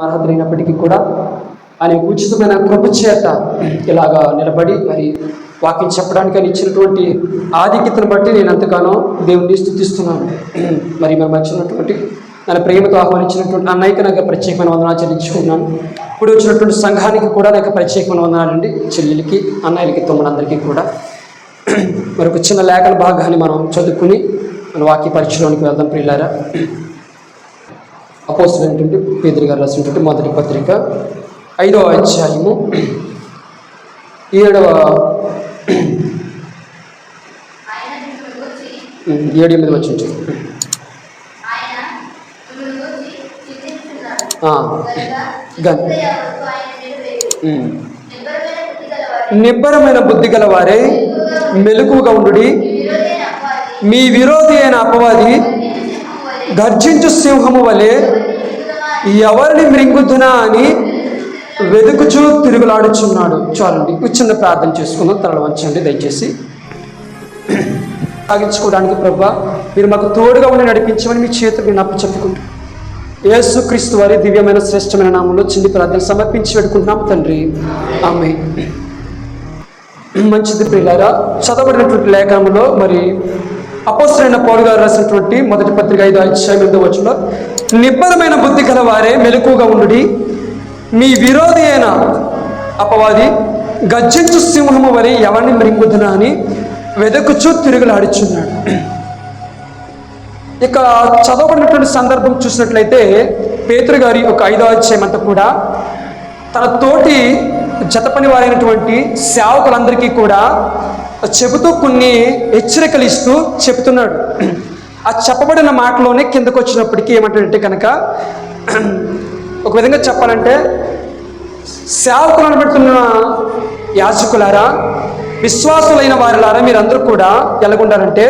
అర్హతైనప్పటికీ కూడా ఆయన ఉచితమైన కృప చేత ఇలాగా నిలబడి మరి వాక్యం చెప్పడానికి ఆయన ఇచ్చినటువంటి ఆధిక్యతను బట్టి నేను ఎంతగానో దేవుడిని స్తుతిస్తున్నాను. మరి మనం వచ్చినటువంటి నన్ను ప్రేమతో ఆహ్వానించినటువంటి అన్నయ్యకి నాకు ప్రత్యేకమైన వందనాలు చెల్లించుకున్నాను. ఇప్పుడు వచ్చినటువంటి సంఘానికి కూడా నాకు ప్రత్యేకమైన వందనాలండి, చెల్లెలకి అన్నయ్యలకి తమ్ముడందరికీ కూడా. మరి ఒక చిన్న లేఖన భాగాన్ని మనం చదువుకుని మన వాక్య పరిచయంలోనికి వెళ్దాం. ప్రియులారా, అపోస్తలుడైనటువంటి పేతురు గారు రాసినటువంటి మొదటి పత్రిక 5వ అధ్యాయము 7వ 7-8 వచనం. నిబ్బరమైన బుద్ధి గల వారే మెలకువగా ఉండుడి, మీ విరోధి అయిన అపవాది గర్జించు సింహము వలె ఎవరిని మృంగుదునా అని వెతుకుచూ తిరుగులాడుచున్నాడు. చాలండి, చిన్న ప్రార్థన చేసుకుందాం. తల వంచండి దయచేసి. సాగించుకోవడానికి ప్రభువా మీరు మాకు తోడుగా ఉండి నడిపించమని మీ చేతులు నాకు చెప్పుకుంటూ యేసుక్రీస్తు వారి దివ్యమైన శ్రేష్టమైన నామంలో చిన్ని ప్రార్థన సమర్పించి పెట్టుకుంటున్నాం తండ్రి, ఆమేన్. మంచిది ప్రియులారా, చదవబడినటువంటి లేఖనంలో మరి అపోస్తలుడైన పౌలు గారు రాసినటువంటి మొదటి పత్రిక 5వ అధ్యాయం 8వ వచనంలో నిబ్బరమైన బుద్ధి గల వారే మెలకువగా ఉండుడి, మీ విరోధి అయిన అపవాది గర్జించు సింహము వలె ఎవరిని మృంగుదునా అని వెదకుచూ తిరుగులాడుచున్నాడు. ఇక చదవబడినటువంటి సందర్భం చూసినట్లయితే పేతురు గారి ఒక 5వ అధ్యాయం అంతా కూడా తన తోటి జతపని వారైనటువంటి సేవకులందరికీ కూడా చెబుతూ కొన్ని హెచ్చరికలు ఇస్తూ చెబుతున్నాడు. ఆ చెప్పబడిన మాటలోనే కిందకు వచ్చినప్పటికీ ఏమంటాడంటే కనుక, ఒక విధంగా చెప్పాలంటే సేవకులు అనబడుతున్న యాజకులారా, విశ్వాసులైన వారిలారా మీరందరూ కూడా ఎలాగుండాలంటే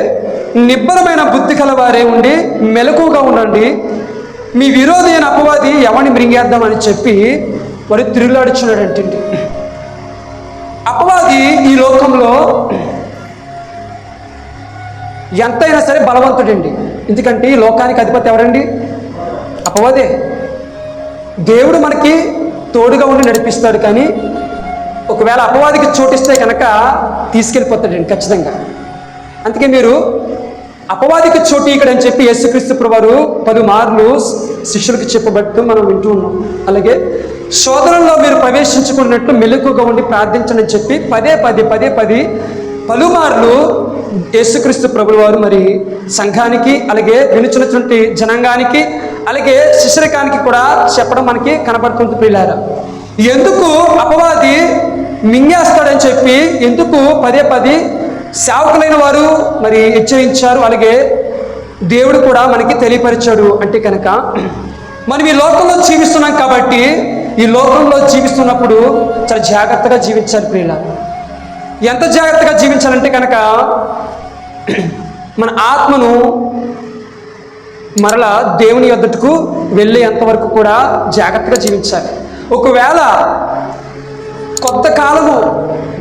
నిబ్బరమైన బుద్ధి కల వారే ఉండి మెలకువగా ఉండండి, మీ విరోధి అయిన అపవాది ఎవరిని మృంగేద్దామని చెప్పి వారు తిరుగులాడుచున్నాడంటే. అపవాది ఈ లోకంలో ఎంతైనా సరే బలవంతుడండి. ఎందుకంటే ఈ లోకానికి అధిపతి ఎవరండి? అపవాదే. దేవుడు మనకి తోడుగా ఉండి నడిపిస్తాడు, కానీ ఒకవేళ అపవాదికి చోటిస్తే కనుక తీసుకెళ్ళిపోతాడండి ఖచ్చితంగా. అందుకే మీరు అపవాదికి చోటు ఇక్కడ అని చెప్పి యేసుక్రీస్తు ప్రభువారు 10 మార్లు శిష్యులకు చెప్పబట్టు మనం వింటూ ఉన్నాం. అలాగే శోధనలో మీరు ప్రవేశించుకున్నట్టు మెలకుగా ఉండి ప్రార్థించండి అని చెప్పి పదే పలుమార్లు యేసుక్రీస్తు ప్రభువు వారు మరి సంఘానికి, అలాగే వినుచున్నటువంటి జనాంగానికి, అలాగే శిష్యరికానికి కూడా చెప్పడం మనకి కనబడుతుంది. ప్రియులారా, ఎందుకు అపవాది మింగేస్తాడని చెప్పి ఎందుకు పదే సేవకులైన వారు మరి హెచ్చరించారు, అలాగే దేవుడు కూడా మనకి తెలియపరిచాడు అంటే కనుక, మనం ఈ లోకంలో జీవిస్తున్నాం కాబట్టి ఈ లోకంలో జీవిస్తున్నప్పుడు చాలా జాగ్రత్తగా జీవించాలి ప్రియులారా. ఎంత జాగ్రత్తగా జీవించాలంటే కనుక మన ఆత్మను మరలా దేవుని యొద్దకు వెళ్ళేంతవరకు కూడా జాగ్రత్తగా జీవించాలి. ఒకవేళ కొంతకాలము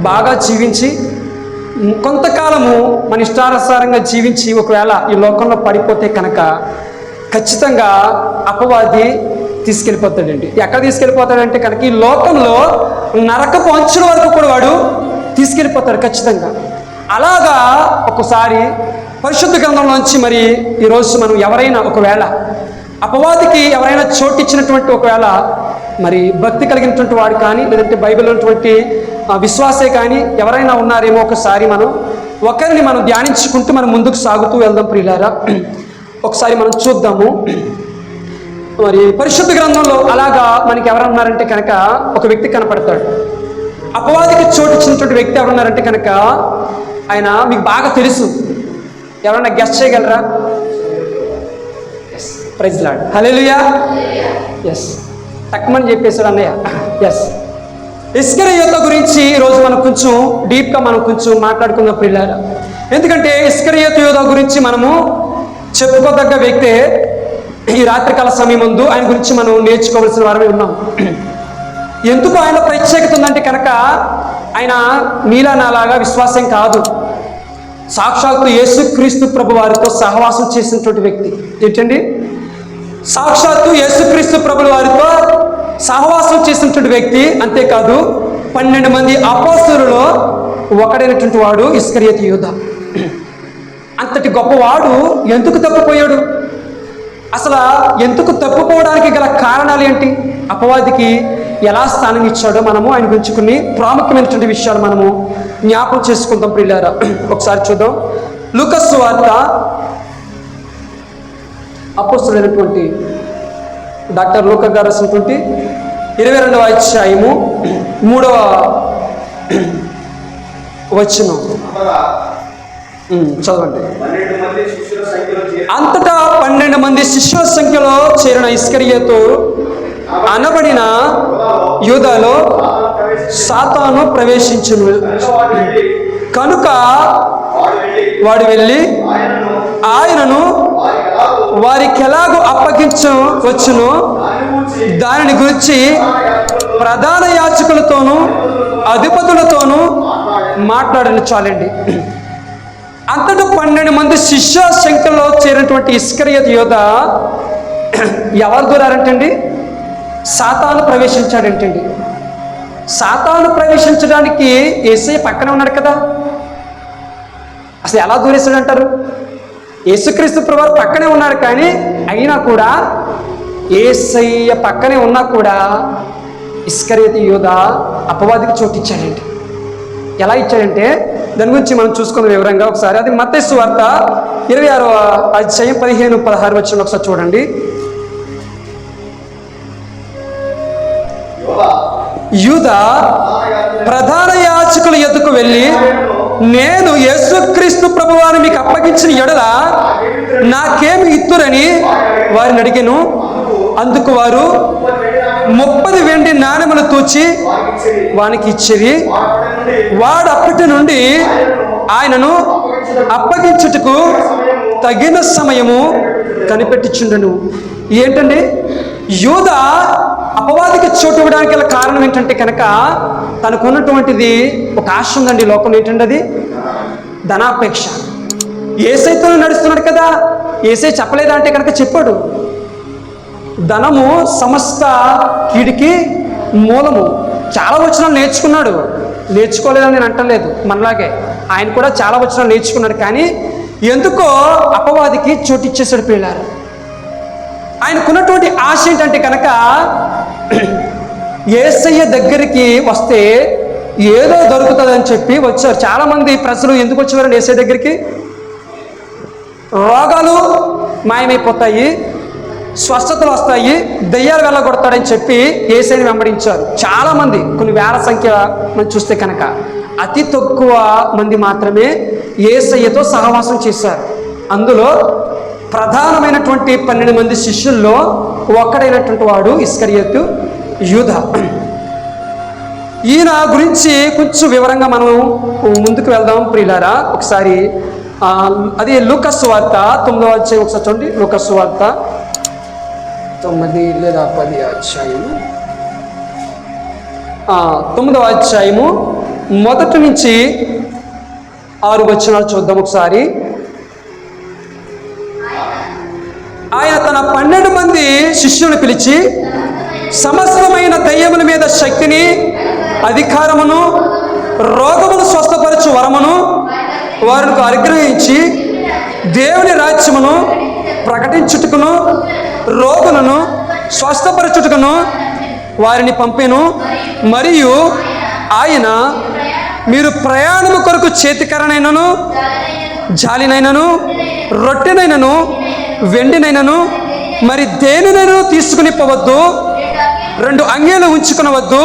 బాగా జీవించి కొంతకాలము మన ఇష్టానుసారంగా జీవించి ఒకవేళ ఈ లోకంలో పడిపోతే కనుక ఖచ్చితంగా అపవాది తీసుకెళ్ళిపోతాడండి. ఎక్కడ తీసుకెళ్ళిపోతాడంటే కనుక ఈ లోకంలో నరకపు అంచుల వరకు కూడా వాడు తీసుకెళ్ళిపోతాడు ఖచ్చితంగా. అలాగా ఒకసారి పరిశుద్ధ గ్రంథంలోంచి మరి ఈరోజు మనం ఎవరైనా ఒకవేళ అపవాదికి ఎవరైనా చోటు ఇచ్చినటువంటి ఒకవేళ మరి భక్తి కలిగినటువంటి వాడు కానీ, లేదంటే బైబిల్ ఉన్నటువంటి విశ్వాసే కానీ ఎవరైనా ఉన్నారేమో ఒకసారి ఒకరిని మనం ధ్యానించుకుంటూ మనం ముందుకు సాగుతూ వెళ్దాం ప్రియులారా. ఒకసారి మనం చూద్దాము. మరి పరిశుద్ధ గ్రంథంలో అలాగా మనకి ఎవరు ఉన్నారంటే కనుక ఒక వ్యక్తి కనపడతాడు. అపవాదికి చోటు ఇచ్చినటువంటి వ్యక్తి ఎవరున్నారంటే కనుక ఆయన మీకు బాగా తెలుసు. ఎవరన్నా గెస్ట్ చేయగలరా? ప్రైజ్ లార్డ్, హల్లెలూయా. ఎస్, తక్కువని చెప్పేశాడు అన్నయ్య. ఎస్, ఇస్కరియోతు గురించి ఈరోజు మనం కొంచెం డీప్గా మనం కొంచెం మాట్లాడుకుందాం ప్రియులారా. ఎందుకంటే ఇస్కరియోతు గురించి మనము చెప్పుకోదగ్గ వ్యక్తే. ఈ రాత్రికాల సమయం ముందు ఆయన గురించి మనం నేర్చుకోవాల్సిన వారమే ఉన్నాం. ఎందుకు ఆయన ప్రత్యేకత ఉందంటే కనుక ఆయన నీలా నాలాగా విశ్వాసం కాదు. సాక్షాత్తు యేసుక్రీస్తు ప్రభు వారితో సహవాసం చేసినటువంటి వ్యక్తి. ఏంటండి? సాక్షాత్తు యేసుక్రీస్తు ప్రభుల వారితో చేసినటువంటి వ్యక్తి. అంతేకాదు 12 మంది అపోస్తలులలో ఒకడైనటువంటి వాడు ఇస్కరియోతు యూదా. అంతటి గొప్పవాడు ఎందుకు తప్పిపోయాడు? అసలు ఎందుకు తప్పిపోవడానికి గల కారణాలు ఏంటి? అపవాదికి ఎలా స్థానం ఇచ్చాడో మనము ఆయన గురించి కొన్ని ప్రాముఖ్యమైనటువంటి విషయాలు మనము జ్ఞాపకం చేసుకుందాం ప్రియులారా. ఒకసారి చూద్దాం. లూకా సువార్త అపోస్తలుడైనటువంటి డాక్టర్ లూకా గారు రాసినటువంటి 22వ అధ్యాయము 3వ వచనం చదవండి. అంతటా 12 మంది శిష్యుల సంఖ్యలో చేరిన ఇస్కరియోతు అనబడిన యూదాలో సాతాను ప్రవేశించును. కనుక వాడు వెళ్ళి ఆయనను వారికి ఎలాగో అప్పగించవచ్చును దానిని గురించి ప్రధాన యాజకులతోనూ అధిపతులతోనూ మాట్లాడని. చాలండి. అంతటా 12 మంది శిష్య సంఖ్యలో చేరినటువంటి ఇస్కరియోతు యూదా ఎవరు దూరారంటండి? సాతాను ప్రవేశించాడంటండి. సాతాను ప్రవేశించడానికి యేసయ్య పక్కనే ఉన్నాడు కదా. అసలు ఎలా దూరేశాడు అంటారు? యేసుక్రీస్తు ప్రభువు పక్కనే ఉన్నాడు, కానీ అయినా కూడా యేసయ్య పక్కనే ఉన్నా కూడా ఇస్కరియోతు యూదా అపవాదికి చోటు ఇచ్చాడండి. ఎలా ఇచ్చాడంటే దాని గురించి మనం చూసుకుందాం వివరంగా ఒకసారి. అది మత్తయి సువార్త 26వ అధ్యాయం 15-16 వచనం ఒకసారి చూడండి. యూదా ప్రధాన యాజకుల ఎద్దుకు వెళ్ళి, నేను యేసుక్రీస్తు ప్రభువాని మీకు అప్పగించిన ఎడల నాకేమి ఇత్తురని వారిని అడిగాను. అందుకు వారు 30 వెండి నాణెములు తూచి వానికి ఇచ్చిరి. వాడు అప్పటి నుండి ఆయనను అప్పగించుటకు తగిన సమయము కనిపెట్టించుండెను. ఏంటండి? యూదా అపవాదికి చోటు ఇవ్వడానికి గల కారణం ఏంటంటే కనుక తనకున్నటువంటిది ఒక ఆశ ఉందండి లోకంలో. ఏంటంటే అది ధనాపేక్ష. యేసయ్యతో నడుస్తున్నాడు కదా, యేసయ్య చెప్పలేదా అంటే కనుక చెప్పాడు. ధనము సమస్త కీడికి మూలము. చాలా వచనాలు నేర్చుకున్నాడు, నేర్చుకోలేదని నేను అంటలేదు. మనలాగే ఆయన కూడా చాలా వచనాలు నేర్చుకున్నాడు, కానీ ఎందుకో అపవాదికి చోటు ఇచ్చేసాడు పిల్లలు. ఆయనకున్నటువంటి ఆశ ఏంటంటే కనుక యేసయ్య దగ్గరికి వస్తే ఏదో దొరుకుతుందని చెప్పి వచ్చారు. చాలామంది ప్రజలు ఎందుకు వచ్చేవారండి యేసయ్య దగ్గరికి? రోగాలు మాయమైపోతాయి, స్వస్థతలు వస్తాయి, దెయ్యాలు వెళ్ళగొడతాడని చెప్పి యేసయ్యని వెంబడించారు చాలామంది. కొన్ని వేల సంఖ్య మనం చూస్తే కనుక అతి తక్కువ మంది మాత్రమే యేసయ్యతో సహవాసం చేశారు. అందులో ప్రధానమైనటువంటి 12 మంది శిష్యుల్లో ఒక్కడైనటువంటి వాడు ఇస్కరియోతు యూదా. ఈయన గురించి కొంచెం వివరంగా మనం ముందుకు వెళ్దాం ప్రియులారా. ఒకసారి అది లూకా సువార్త 9వ అధ్యాయం ఒకసారి చూడండి. లూకా సువార్త 9 లేదా 10 అధ్యాయము 9వ అధ్యాయము 1 నుంచి 6 వచనాలు చూద్దాం ఒకసారి. ఆయన తన 12 మంది శిష్యులను పిలిచి సమస్తమైన దయ్యముల మీద శక్తిని, అధికారమును, రోగమును స్వస్థపరచు వరమును వారికి అనుగ్రహించి దేవుని రాజ్యమును ప్రకటించుటకును రోగులను స్వస్థపరచుటకును వారిని పంపెను. మరియు ఆయన, మీరు ప్రయాణము కొరకు చేతికరనైనను, జాలినైనను, రొట్టెనైనను, వెండినైనను, మరి దేనినైనా తీసుకుని పోవద్దు, 2 అంగీలు ఉంచుకునవద్దు.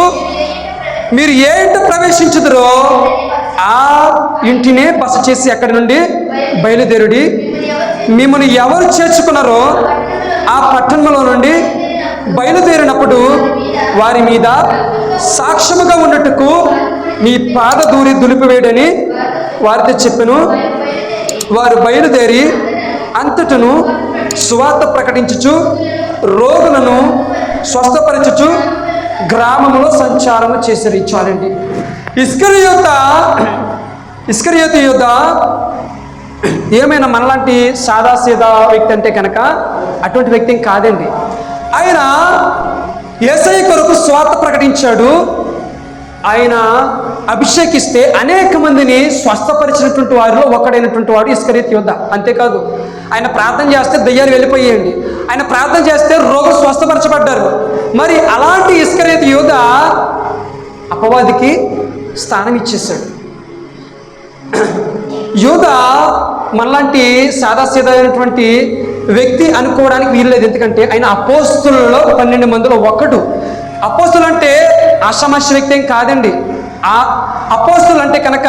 మీరు ఏ ఇంట ప్రవేశించుదురో ఆ ఇంటినే బస చేసి అక్కడి నుండి బయలుదేరుడి. మిమ్మల్ని ఎవరు చేర్చుకున్నారో ఆ పట్టణంలో నుండి బయలుదేరినప్పుడు వారి మీద సాక్ష్యముగా ఉన్నట్టుకు మీ పాద దూరి దులిపివేయడని వారితో చెప్పెను. వారు బయలుదేరి అంతటను సువార్త ప్రకటించుచు రోగులను స్వస్థపరచుచు గ్రామంలో సంచారము చేశారు. ఇచ్చారండి. ఇస్కరియోతు యూదా ఏమైనా మనలాంటి సాదాసీదా వ్యక్తి అంటే కనుక అటువంటి వ్యక్తి కాదండి. ఆయన యేసయ్య కొరకు స్వార్థ ప్రకటించాడు. ఆయన అభిషేకిస్తే అనేక మందిని స్వస్థపరిచినటువంటి వారిలో ఒకడైనటువంటి వాడు ఇస్కరియోతు యూదా. అంతేకాదు, ఆయన ప్రార్థన చేస్తే దయ్యాలు వెళ్ళిపోయేయండి, ఆయన ప్రార్థన చేస్తే రోగులు స్వస్థపరచబడ్డారు. మరి అలాంటి ఇస్కరియోతు యూదా అపవాదికి స్థానం ఇచ్చేశాడు. యూదా మనలాంటి సాదాసీదా అయినటువంటి వ్యక్తి అనుకోవడానికి వీల్లేదు. ఎందుకంటే ఆయన అపోస్తులలో 12 మందిలో ఒకడు. అపోస్తులు అంటే ఆషామాషి వ్యక్తి ఏం కాదండి. ఆ అపోస్తులు అంటే కనుక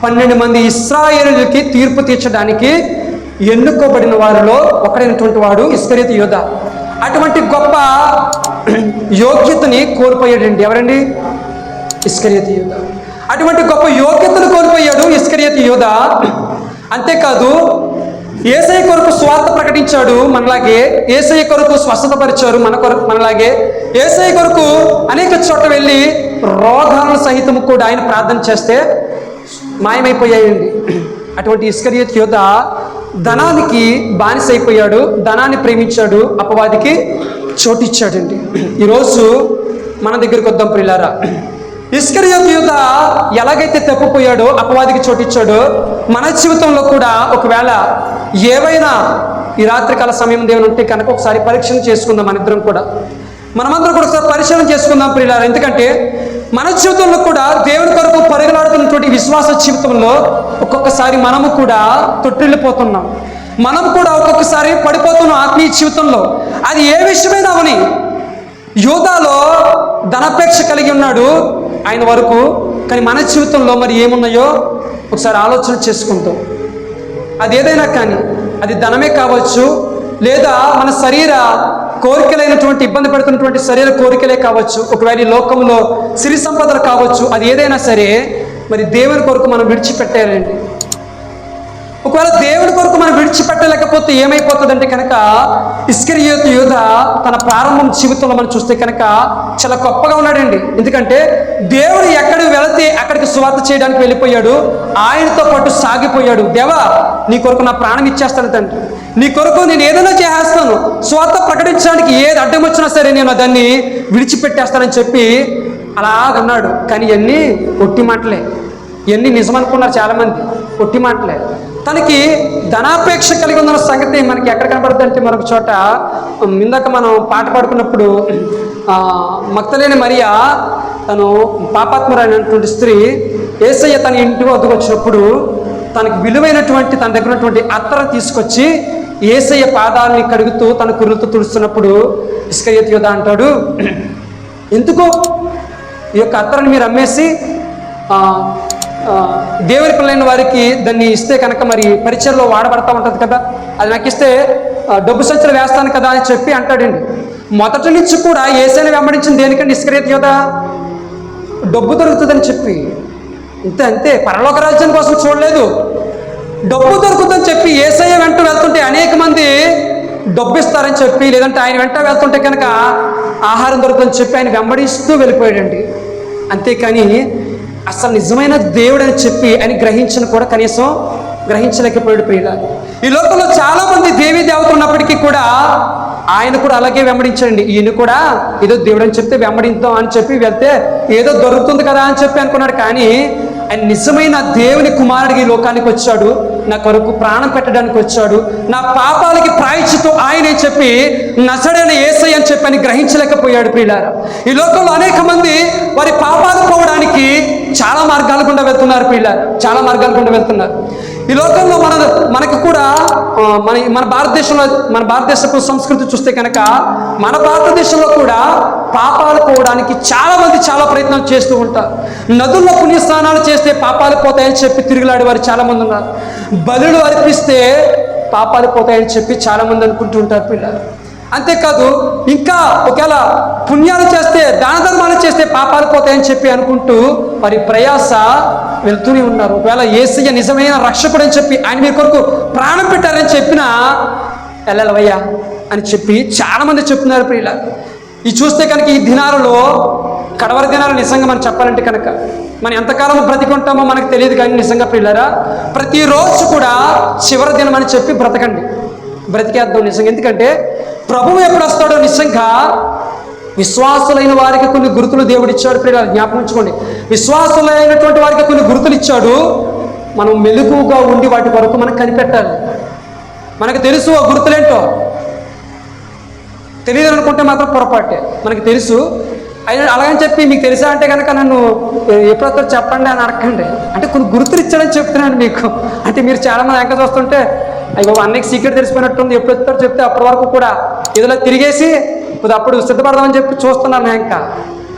12 మంది ఇశ్రాయేలులకి తీర్పు తీర్చడానికి ఎన్నుకోబడిన వారిలో ఒకడైనటువంటి వాడు ఇస్కరియోతు యూదా. అటువంటి గొప్ప యోగ్యతని కోల్పోయాడండి. ఎవరండి? ఇస్కరియోతు యూదా. అటువంటి గొప్ప యోగ్యతను కోల్పోయాడు ఇస్కరియోతు యూదా. అంతేకాదు, యేసయ్య కొరకు స్వార్థ ప్రకటించాడు మనలాగే, యేసయ్య కొరకు స్వస్థత పరిచారు మనలాగే, యేసయ్య కొరకు అనేక చోట్ల వెళ్ళి రోగాలను సహితము కూడా ఆయన ప్రార్థన చేస్తే మాయమైపోయాయండి. అటువంటి ఇస్కరియోతు యూదా ధనానికి బానిస అయిపోయాడు, ధనాన్ని ప్రేమించాడు, అపవాదికి చోటిచ్చాడండి. ఈరోజు మన దగ్గరికి వద్దాం ప్రియులారా. ఇస్కరియోతు యూదా ఎలాగైతే తప్పిపోయాడో, అపవాదికి చోటిచ్చాడో, మన జీవితంలో కూడా ఒకవేళ ఏవైనా ఈ రాత్రికాల సమయం దేవుని ఉంటే కనుక ఒకసారి పరీక్షణ చేసుకుందాం. మనమందరం కూడా ఒకసారి పరిశీలన చేసుకుందాం ప్రియులారా. ఎందుకంటే మన జీవితంలో కూడా దేవుని కొరకు పరుగులాడుతున్నటువంటి విశ్వాస జీవితంలో ఒక్కొక్కసారి మనము కూడా తొట్టిల్లిపోతున్నాం. మనం కూడా ఒక్కొక్కసారి పడిపోతున్నాం ఆత్మీయ జీవితంలో. అది ఏ విషయమైనా అవని. యూదాలో ధనాపేక్ష కలిగి ఉన్నాడు ఆయన వరకు, కానీ మన జీవితంలో మరి ఏమున్నాయో ఒకసారి ఆలోచన చేసుకుంటాం. అది ఏదైనా కానీ, అది ధనమే కావచ్చు, లేదా మన శరీర కోరికలైనటువంటి ఇబ్బంది పెడుతున్నటువంటి శరీర కోరికలే కావచ్చు, ఒకవేళ ఈ లోకంలో సిరి సంపదలు కావచ్చు, అది ఏదైనా సరే మరి దేవుని కొరకు మనం విడిచిపెట్టాలండి. ఒకవేళ దేవుడి కొరకు మనం విడిచిపెట్టలేకపోతే ఏమైపోతుందంటే కనుక ఇస్కరియోతు యూదా తన ప్రారంభం జీవితంలో మనం చూస్తే కనుక చాలా గొప్పగా ఉన్నాడండి. ఎందుకంటే దేవుడు ఎక్కడికి వెళితే అక్కడికి సువార్త చేయడానికి వెళ్ళిపోయాడు, ఆయనతో పాటు సాగిపోయాడు. దేవా, నీ కొరకు నా ప్రాణం ఇచ్చేస్తాను తండ్రి, నీ కొరకు నేను ఏదైనా చేసేస్తాను, స్వార్థ ప్రకటించడానికి ఏది అడ్డం వచ్చినా సరే నేను దాన్ని విడిచిపెట్టేస్తానని చెప్పి అలాగన్నాడు. కానీ ఇవన్నీ ఒట్టి మాటలే, ఇవన్నీ నిజమనుకున్నారు చాలామంది, ఒట్టి మాటలే. తనకి ధనాపేక్ష కలిగి ఉన్న సంగతి మనకి ఎక్కడ కనబడుతుంది అంటే, మరొక చోట ఇందాక మనం పాట పాడుకున్నప్పుడు మగ్దలేనే మరియా తను పాపాత్మురైనటువంటి స్త్రీ యేసయ్య తన ఇంటి వద్దకు వచ్చినప్పుడు తనకి విలువైనటువంటి తన దగ్గర ఉన్నటువంటి అత్తర తీసుకొచ్చి యేసయ్య పాదాలని కడుగుతూ తన కుర్రలతో తుడుస్తున్నప్పుడు ఇస్కరియోతు యూదా అంటాడు, ఎందుకు ఈ యొక్క అత్తరని మీరు అమ్మేసి దేవుని పిల్లైన వారికి దాన్ని ఇస్తే కనుక మరి పరిచయలో వాడబడతా ఉంటుంది కదా, అది నాకు ఇస్తే డబ్బు సంచులు వేస్తాను కదా అని చెప్పి అంటాడండి. మొదటి నుంచి కూడా యేసయ్యని వెంబడించింది దేనికంటే ఇస్కరియోతు యూదా డబ్బు దొరుకుతుందని చెప్పి. అంతే, పరలోక రాజ్యం కోసం చూడలేదు, డబ్బు దొరుకుతుందని చెప్పి యేసయ్య వెంట వెళ్తుంటే అనేక మంది డబ్బు ఇస్తారని చెప్పి, లేదంటే ఆయన వెంట వెళ్తుంటే కనుక ఆహారం దొరుకుతుందని చెప్పి ఆయన వెంబడిస్తూ వెళ్ళిపోయాడండి. అంతేకాని అసలు నిజమైన దేవుడు అని చెప్పి ఆయన గ్రహించిన కూడా కనీసం గ్రహించలేకపోయాడు. ప్రియుల, ఈ లోకంలో చాలా మంది దేవీ దేవత ఉన్నప్పటికీ కూడా ఆయన కూడా అలాగే వెంబడించండి. ఈయన కూడా ఏదో దేవుడు అని చెప్తే వెంబడిద్దాం అని చెప్పి వెళ్తే ఏదో దొరుకుతుంది కదా అని చెప్పి అనుకున్నాడు. కానీ ఆయన నిజమైన దేవుని కుమారుడికి ఈ లోకానికి వచ్చాడు, నా కొరకు ప్రాణం పెట్టడానికి వచ్చాడు, నా పాపాలకి ప్రాయశ్చిత్తం ఆయనే చెప్పి నజరేయుడైన యేసయ్య అని చెప్పి అని గ్రహించలేకపోయాడు. ప్రియులారా, ఈ లోకంలో అనేక మంది వారి పాపాలు పోవడానికి చాలా మార్గాల గుండా వెళ్తున్నారు. ప్రియులారా, చాలా మార్గాల గుండా వెళ్తున్నారు. ఈ లోకంలో మనకు కూడా మన భారతదేశపు సంస్కృతి చూస్తే కనుక మన భారతదేశంలో కూడా పాపాలు పోవడానికి చాలా మంది చాలా ప్రయత్నాలు చేస్తూ ఉంటారు. నదుల్లో పుణ్యస్నానాలు చేస్తే పాపాలు పోతాయని చెప్పి తిరుగులాడే వారు చాలా మంది ఉన్నారు. బలులు అర్పిస్తే పాపాలు పోతాయని చెప్పి చాలా మంది అనుకుంటూ ఉంటారు పిల్లలు. అంతేకాదు, ఇంకా ఒకవేళ పుణ్యాలు చేస్తే దాన ధర్మాలు చేస్తే పాపాలు పోతాయని చెప్పి అనుకుంటూ వారి ప్రయాస వెళ్తూనే ఉన్నారు. ఒకవేళ యేసయ్య నిజమైన రక్షకుడు అని చెప్పి ఆయన మీ కొరకు ప్రాణం పెట్టారని చెప్పినా వెళ్ళవయ్యా అని చెప్పి చాలా మంది చెప్తున్నారు. ప్రియుల, ఇది చూస్తే కనుక ఈ దినాలలో కడవరి దినాలు నిజంగా మనం చెప్పాలంటే కనుక మనం ఎంతకాలం బ్రతికుంటామో మనకు తెలియదు. కానీ నిజంగా ప్రియులారా, ప్రతిరోజు కూడా చివరి దినం అని చెప్పి బ్రతకండి, బ్రతికేద్దాం నిజంగా. ఎందుకంటే ప్రభువు ఎప్పుడు వస్తాడో నిజంగా విశ్వాసులైన వారికి కొన్ని గుర్తులు దేవుడు ఇచ్చాడు. ప్రియులారా, జ్ఞాపకం ఉంచుకోండి. విశ్వాసులైనటువంటి వారికి కొన్ని గుర్తులు ఇచ్చాడు. మనం మెలకువగా ఉండి వాటి కొరకు మనం కనిపెట్టాలి. మనకు తెలుసు ఆ గుర్తులేంటో. తెలియదు అనుకుంటే మాత్రం పొరపాటే. మనకి తెలుసు. అయినా అలాగని చెప్పి మీకు తెలుసా అంటే కనుక నన్ను ఎప్పుడొస్తో చెప్పండి అని అడగండి. అంటే కొన్ని గుర్తులు ఇచ్చాడని చెప్తున్నాను మీకు. అంటే మీరు చాలామంది వెంక చూస్తుంటే అయ్యో అన్నకి సీక్రెట్ తెలిసిపోయినట్టుంది, ఎప్పుడు వస్తారో చెప్తే అప్పటి వరకు కూడా ఏదో తిరిగేసి అప్పుడు సిద్ధపడదామని చెప్పి చూస్తున్నాను ఇంకా.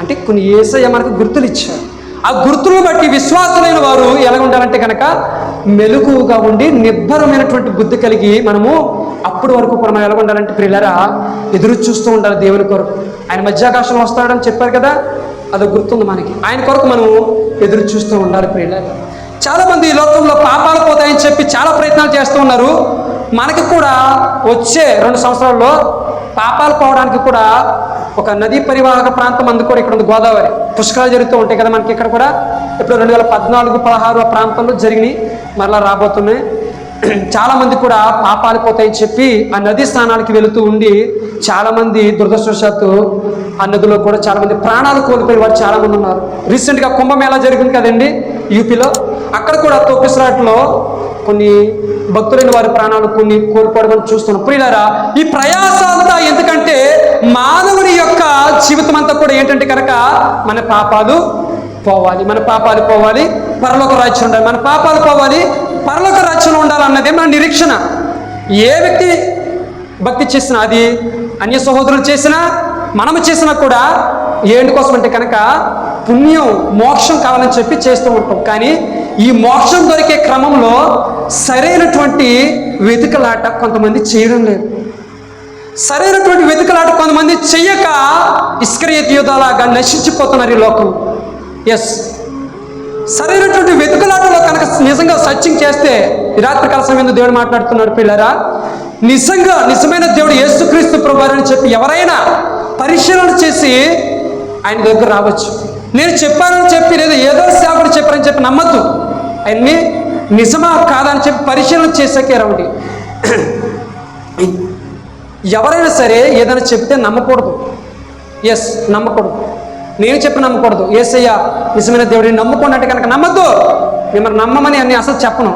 అంటే కొన్ని యేసయ్య మనకు గుర్తులు ఇచ్చారు. ఆ గుర్తులను బట్టి విశ్వాసులైన వారు ఎలా ఉండాలంటే కనుక మెలకువగా ఉండి నిబ్బరమైనటువంటి బుద్ధి కలిగి మనము అప్పటి వరకు కూడా మనం ఎలా ఉండాలంటే ప్రియులారా ఎదురు చూస్తూ ఉండాలి దేవుని కొరకు. ఆయన మధ్యాకాశంలో వస్తాడని చెప్పారు కదా, అది గుర్తుంది మనకి. ఆయన కొరకు మనం ఎదురు చూస్తూ ఉండాలి ప్రియులారా. చాలామంది ఈ లోకంలో పాపాలు పోతాయని చెప్పి చాలా ప్రయత్నాలు చేస్తూ ఉన్నారు. మనకి కూడా వచ్చే 2 సంవత్సరాల్లో పాపాలు పోవడానికి కూడా ఒక నదీ పరివాహక ప్రాంతం అందు కూడా ఇక్కడ ఉంది, గోదావరి. పుష్కరాలు జరుగుతూ ఉంటాయి కదా మనకి ఇక్కడ కూడా. ఇప్పుడు 2014-16 ఆ ప్రాంతంలో జరిగినాయి, మరలా రాబోతున్నాయి. చాలామంది కూడా పాపాలు పోతాయని చెప్పి ఆ నదీ స్నానానికి వెళుతూ ఉండి చాలామంది దురదృష్టవశాత్తు ఆ నదిలో కూడా చాలామంది ప్రాణాలు కోల్పోయిన వారు చాలామంది ఉన్నారు. రీసెంట్గా కుంభమేళా జరిగింది కదండి యూపీలో. అక్కడ కూడా తొక్కిసలాట్లో కొన్ని భక్తులైన వారి ప్రాణాలు కొన్ని కోల్పోవడం చూస్తున్నాం. ప్రియులారా, ఈ ప్రయాస అంతా ఎందుకంటే మానవుని యొక్క జీవితం అంతా కూడా ఏంటంటే కనుక మన పాపాలు పోవాలి, మన పాపాలు పోవాలి, పరలోక రాజ్యం ఉండాలి, మన పాపాలు పోవాలి, పరలోక రాజ్యంలో ఉండాలన్నదే మన నిరీక్షణ. ఏ వ్యక్తి భక్తి చేసినా, అది అన్య సహోదరులు చేసినా మనము చేసినా కూడా ఏంటి కోసం అంటే కనుక పుణ్యం మోక్షం కావాలని చెప్పి చేస్తూ ఉంటాం. కానీ ఈ మోక్షం దొరికే క్రమంలో సరైనటువంటి వెతుకలాట కొంతమంది చేయడం లేదు. సరైనటువంటి వెతుకలాట కొంతమంది చెయ్యక ఇస్కరియోతు యూదాలాగా నశించిపోతున్నారు ఈ లోకం. ఎస్, సరైనటువంటి వెతుకలాటలో కనుక నిజంగా సర్చింగ్ చేస్తే ఈ రాత్రికాల సమయంలో దేవుడు మాట్లాడుతున్నాడు. పిల్లరా, నిజమైన దేవుడు యేసుక్రీస్తు ప్రభువారు అని చెప్పి ఎవరైనా పరిశీలన చేసి ఆయన దగ్గర రావచ్చు. నేను చెప్పానని చెప్పి లేదా ఏదో సేవకుడు చెప్పారని చెప్పి నమ్మద్దు. ఆయన్ని నిజమా కాదని చెప్పి పరిశీలన చేసాకే రండి. ఎవరైనా సరే ఏదైనా చెప్తే నమ్మకూడదు. ఎస్, నమ్మకూడదు. నేను చెప్పి నమ్మకూడదు. యేసయ్య నిజమైన దేవుడిని నమ్ముకోండి అంటే కనుక నమ్మద్దు. మిమ్మల్ని నమ్మమని అన్ని అసలు చెప్పను.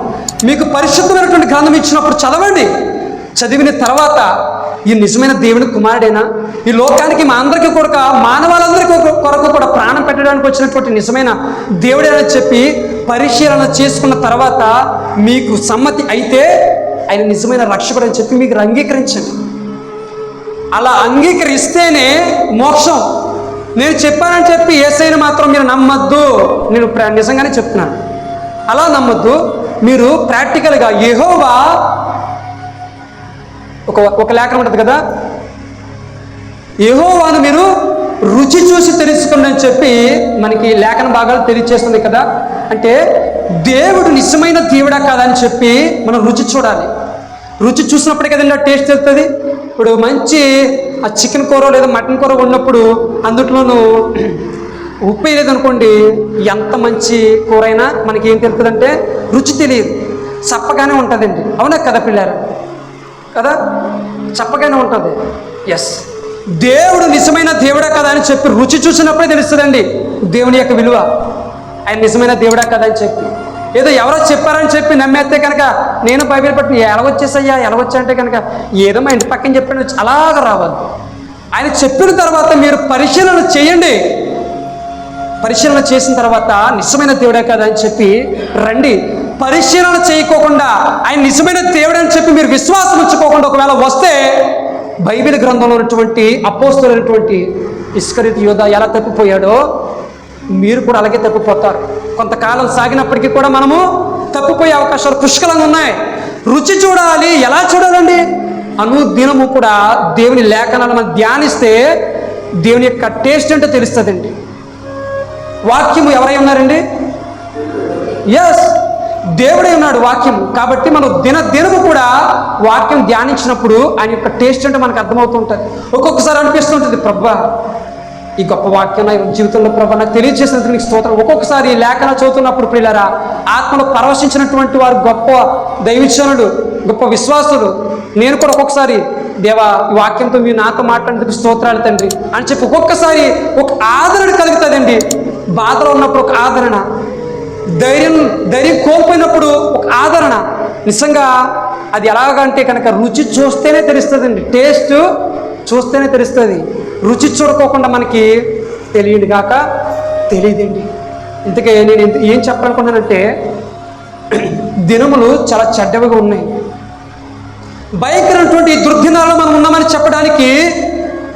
మీకు పరిశుద్ధమైనటువంటి గ్రంథం ఇచ్చినప్పుడు చదవండి. చదివిన తర్వాత ఈ నిజమైన దేవుని కుమారుడేనా, ఈ లోకానికి మా అందరికీ కొరకు, మానవాళ్ళందరికీ కొరకు కూడా ప్రాణం పెట్టడానికి వచ్చినటువంటి నిజమైన దేవుడేనని చెప్పి పరిశీలన చేసుకున్న తర్వాత మీకు సమ్మతి అయితే ఆయన నిజమైన రక్షకుడు అని చెప్పి మీకు అంగీకరించండి. అలా అంగీకరిస్తేనే మోక్షం. నేను చెప్పానని చెప్పి యేసయ్యను మాత్రం మీరు నమ్మద్దు. నేను నిజంగానే చెప్తున్నాను, అలా నమ్మద్దు. మీరు ప్రాక్టికల్గా యెహోవా ఒక లేఖనం ఉంటుంది కదా, యెహోవాను మీరు రుచి చూసి తెలుసుకోండి అని చెప్పి మనకి లేఖన భాగాలు తెలియజేస్తుంది కదా. అంటే దేవుడు నిజమైన దేవుడా కాదని చెప్పి మనం రుచి చూడాలి. రుచి చూసినప్పుడే కదండి ఆ టేస్ట్ తెలుస్తుంది. ఇప్పుడు మంచి ఆ చికెన్ కూర లేదా మటన్ కూర ఉన్నప్పుడు అందులోనూ ఉప్పు వేయలేదు అనుకోండి, ఎంత మంచి కూర అయినా మనకి ఏం తెలుస్తుందంటే రుచి తెలియదు, చప్పగానే ఉంటుందండి. అవునా కదా పిల్లారా? కదా, చప్పగానే ఉంటుంది. ఎస్, దేవుడు నిజమైన దేవుడా కదా అని చెప్పి రుచి చూసినప్పుడే తెలుస్తుందండి దేవుని యొక్క విలువ. ఆయన నిజమైన దేవుడా కదా అని చెప్పి ఏదో ఎవరో చెప్పారని చెప్పి నమ్మేస్తే కనుక నేను బైబిల్ పట్టిన ఎలాగొచ్చేసయ్యా ఎలాగొచ్చా అంటే కనుక ఏదో మా ఇంటి పక్కన చెప్పిన అలాగ రావద్దు. ఆయన చెప్పిన తర్వాత మీరు పరిశీలన చేయండి. పరిశీలన చేసిన తర్వాత నిజమైన దేవుడే కదా అని చెప్పి రండి. పరిశీలన చేయకోకుండా ఆయన నిజమైన దేవుడు అని చెప్పి మీరు విశ్వాసం ఉంచుకోకుండా ఒకవేళ వస్తే బైబిల్ గ్రంథంలో ఉన్నటువంటి అపోస్తలుడైనటువంటి ఇస్కరియోతు యూదా ఎలా తప్పిపోయాడో మీరు కూడా అలాగే తప్పిపోతారు. కొంతకాలం సాగినప్పటికీ కూడా మనము తప్పిపోయే అవకాశాలు పుష్కలంగా ఉన్నాయి. రుచి చూడాలి. ఎలా చూడాలండి? అనుదినము కూడా దేవుని లేఖనాలను మనం ధ్యానిస్తే దేవుని యొక్క టేస్ట్ ఏంటో తెలుస్తుందండి. వాక్యము ఎవరై ఉన్నారండి? ఎస్, దేవుడే ఉన్నాడు వాక్యం. కాబట్టి మనం దినము కూడా వాక్యం ధ్యానించినప్పుడు ఆయన యొక్క టేస్ట్ అంటే మనకు అర్థమవుతుంటుంది. ఒక్కొక్కసారి అనిపిస్తుంటుంది, ప్రభా ఈ గొప్ప వాక్యం నా జీవితంలో ప్రభా నాకు తెలియజేసినందుకు నీకు స్తోత్రం. ఒక్కొక్కసారి లేఖన చదువుతున్నప్పుడు ప్రియులారా ఆత్మలో పరవశించినటువంటి వారు గొప్ప దైవజనులు, గొప్ప విశ్వాసులు. నేను కూడా ఒక్కొక్కసారి దేవా ఈ వాక్యంతో మీరు నాతో మాట్లాడేందుకు స్తోత్రాలు తండ్రి అని చెప్పి ఒక్కొక్కసారి ఒక ఆదరణ కలుగుతుందండి. బాధలో ఉన్నప్పుడు ఒక ఆదరణ, ధైర్యం కోల్పోయినప్పుడు ఒక ఆదరణ. నిజంగా అది ఎలాగంటే కనుక రుచి చూస్తేనే తెలుస్తుందండి. టేస్ట్ చూస్తేనే తెలుస్తుంది. రుచి చూడకోకుండా మనకి తెలియదు కాక తెలియదండి. ఇంతకే నేను ఏం చెప్పాలనుకున్నానంటే, దినములు చాలా చెడ్డవిగా ఉన్నాయి. భయంకరమైనటువంటి దుర్దినాల్లో మనం ఉన్నామని చెప్పడానికి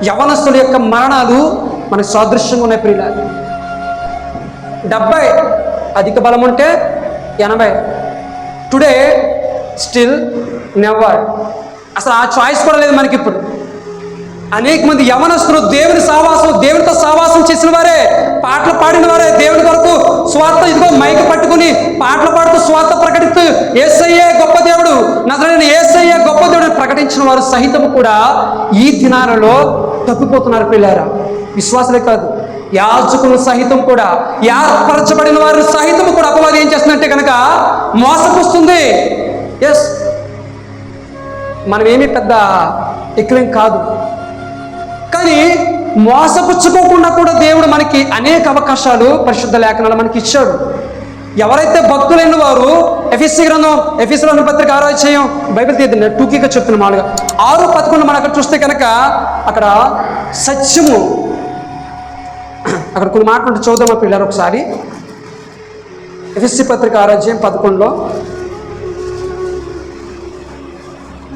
యవనస్తుల యొక్క మరణాలు మనకు సాదృశ్యంగా ఉన్నాయి. ప్రియులారా, 70 అధిక బలం ఉంటే 80. Today still never. అసలు ఆ చాయిస్ కూడా లేదు మనకి ఇప్పుడు. అనేక మంది యవనస్తులు దేవునితో సావాసం చేసిన వారే, పాటలు పాడిన వారే, దేవుని కొరకు స్వార్థ ఇదిగో మైకు పట్టుకుని పాటలు పాడుతూ స్వార్థ ప్రకటిస్తూ యేసయ్యే గొప్ప దేవుడు, నజరేయుడైన యేసయ్యే గొప్ప దేవుడు ప్రకటించిన వారు సహితము కూడా ఈ దినాలలో తప్పిపోతున్నారు. పిల్లారా, విశ్వాసులే కాదు, యాజకులు సహితం కూడా, ఏర్పరచబడిన వారు సహితం కూడా అపవాది ఏం చేస్తుందంటే కనుక మోసపుస్తుంది. ఎస్, మనమేమీ పెద్ద ఎక్కువేం కాదు, కానీ మోసపుచ్చుకోకుండా కూడా దేవుడు మనకి అనేక అవకాశాలు పరిశుద్ధ లేఖనాలు మనకి ఇచ్చాడు. ఎవరైతే భక్తులైన వారు ఎఫెసీయుల పత్రిక 6వ అధ్యాయం బైబిల్ తీద్దండి, టూకీగా చెప్తున్న మామూలుగా 6:11 మనం అక్కడ చూస్తే కనుక అక్కడ సత్యము, అక్కడ కొన్ని మాటలు చూద్దామా పిల్లలు ఒకసారి. ఎఫెసీ పత్రిక 6వ అధ్యాయం 11లో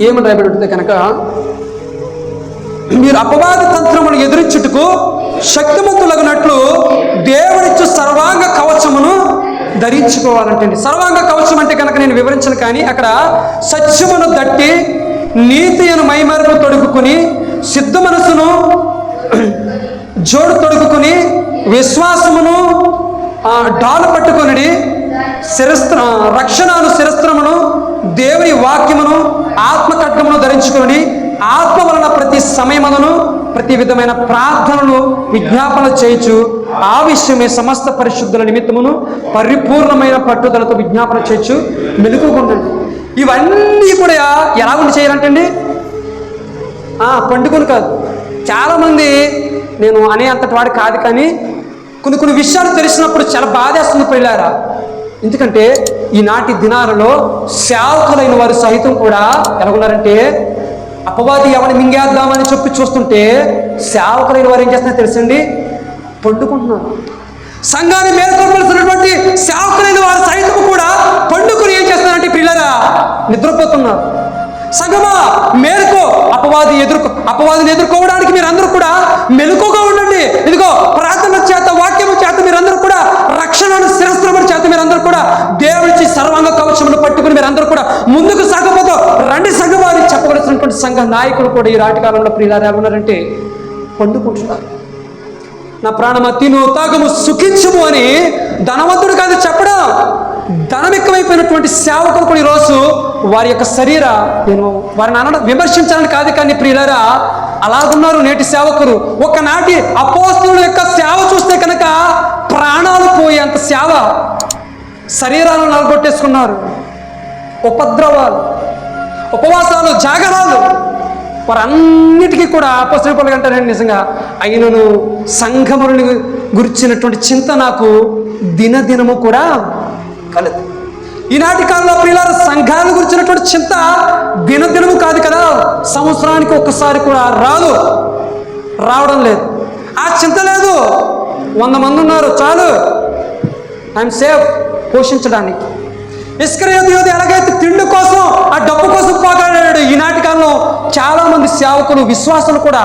ఏమని రాయబడి ఉంటుంది కనుక, మీరు అపవాది తంత్రమును ఎదురించుటకు శక్తిమంతులగినట్లు దేవుడిచ్చు సర్వాంగ కవచమును ధరించుకోవాలంటే, సర్వాంగ కవచం అంటే కనుక నేను వివరించను, కానీ అక్కడ సత్యమును దట్టి నీతి అను మైమరును తొడుగుకుని సిద్ధ మనసును జోడు తొడుగుకుని విశ్వాసమును డాలు పట్టుకొని రక్షణను శిరస్త్రమును దేవుని వాక్యమును ఆత్మఖడ్గమును ధరించుకొని ఆత్మ వలన ప్రతి సమయమును ప్రతి విధమైన ప్రార్థనలు విజ్ఞాపన చేయొచ్చు. ఆ విషయమే సమస్త పరిశుద్ధుల నిమిత్తమును పరిపూర్ణమైన పట్టుదలతో విజ్ఞాపన చేయొచ్చు. మెలుగుకుండండి. ఇవన్నీ కూడా ఎలా ఉండి చేయాలంటండి, పండుకొని కాదు. చాలామంది, నేను అనే అంతటి వాడు కాదు, కానీ కొన్ని విషయాలు తెలిసినప్పుడు చాలా బాధేస్తుంది పిల్లారా. ఎందుకంటే ఈనాటి దినాలలో సేవకులైన వారు సహితం కూడా ఎలాగున్నారంటే, అపవాది ఎవరిని మింగేద్దామని చెప్పి చూస్తుంటే సేవకులైన వారు ఏం చేస్తున్నారో తెలుసండి, పండుకుంటున్నారు. సంఘాన్ని మేల్కొల్పాల్సినటువంటి సేవకులైన వారు సైతం కూడా పండుకుని ఏం చేస్తున్నారంటే పిల్లరా నిద్రపోతున్నారు. సంఘమా మేలుకో, అపవాదిని ఎదుర్కోవడానికి మీరందరూ కూడా మెలకుగా ఉండండి. ఇదిగో ప్రార్థన చేత, వాక్యము చేత మీరందరూ కూడా, రక్షణను శిరస్త్రముల చేత మీరందరూ కూడా దేవుడిచ్చి సర్వాంగ కవచమును పట్టుకుని మీరందరూ కూడా ముందుకు సాగబోతూ రండి సంఘమా అని చెప్పవలసినటువంటి సంఘ నాయకులు కూడా ఈ రాటి కాలంలో ప్రియులారా ఏమన్నారంటే పండుకుంటున్నారు. నా ప్రాణమా తిను తాగము సుఖించము అని ధనవంతుడు కాదు చెప్పడం. ధనం ఎక్కువైపోయినటువంటి సేవకులు కూడా ఈరోజు వారి యొక్క నేను వారిని అనడం విమర్శించాలని కాదు, కానీ ప్రియులారా అలాగున్నారు నేటి సేవకులు. ఒకనాటి అపోస్తలుల యొక్క సేవ చూస్తే కనుక ప్రాణాలు పోయేంత సేవ, శరీరాలను నలగొట్టేసుకున్నారు. ఉపద్రవాలు, ఉపవాసాలు, జాగరాలు, వారన్నిటికీ కూడా అపోస్తలులు అంటారండి. నిజంగా అయినను సంఘములను గురించినటువంటి చింత నాకు దినదినము కూడా కలదు. ఈనాటి కాలంలో ప్రియులార సంఘాల గురించినటువంటి చింత దినదినము కాదు కదా, సంవత్సరానికి ఒక్కసారి కూడా రావడం లేదు. ఆ చింత లేదు. 100 మంది ఉన్నారు చాలు, ఐఎమ్ సేఫ్ పోషించడానికి. ఇస్కరియోతు ఎలాగైతే తిండి కోసం, ఆ డబ్బు కోసం పోగలాడాడు, ఈనాటి కాలంలో చాలా మంది సేవకులు, విశ్వాసులు కూడా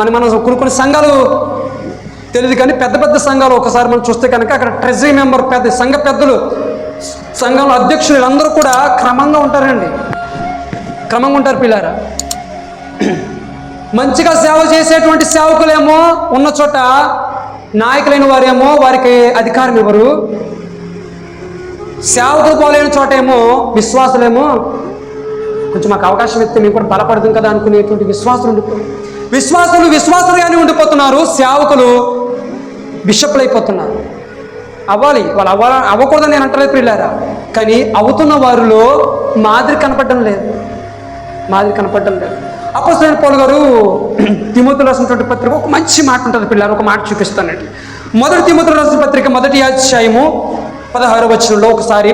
మనం కొన్ని సంఘాలు తెలియదు, కానీ పెద్ద పెద్ద సంఘాలు ఒకసారి మనం చూస్తే కనుక అక్కడ ట్రెజరీ మెంబర్, సంఘ పెద్దలు, సంఘంలో అధ్యక్షులు వీళ్ళందరూ కూడా క్రమంగా ఉంటారండి. క్రమంగా ఉంటారు పిల్లారా. మంచిగా సేవ చేసేటువంటి సేవకులేమో ఉన్న చోట, నాయకులైన వారేమో వారికి అధికారం ఇవ్వరు. సేవకులు పోలేని చోట ఏమో విశ్వాసులేమో కొంచెం మాకు అవకాశం ఇస్తే మేము కూడా బలపడదాం కదా అనుకునేటువంటి విశ్వాసులుగానే ఉండిపోతున్నారు. సేవకులు బిషప్లు అయిపోతున్నారు. వాళ్ళు అవ్వకూడదని నేను అంటలేదు పిల్లారా, కానీ అవుతున్న వారిలో మాదిరి కనపడడం లేదు. అపోస్తలుడైన పౌలు గారు తిమోతిలో రాసినటువంటి పత్రిక ఒక మంచి మాట ఉంటుంది పిల్లలు, ఒక మాట చూపిస్తానండి. మొదటి తిమోతిలో రాసిన పత్రిక 1వ అధ్యాయము 16వ వచనంలో ఒకసారి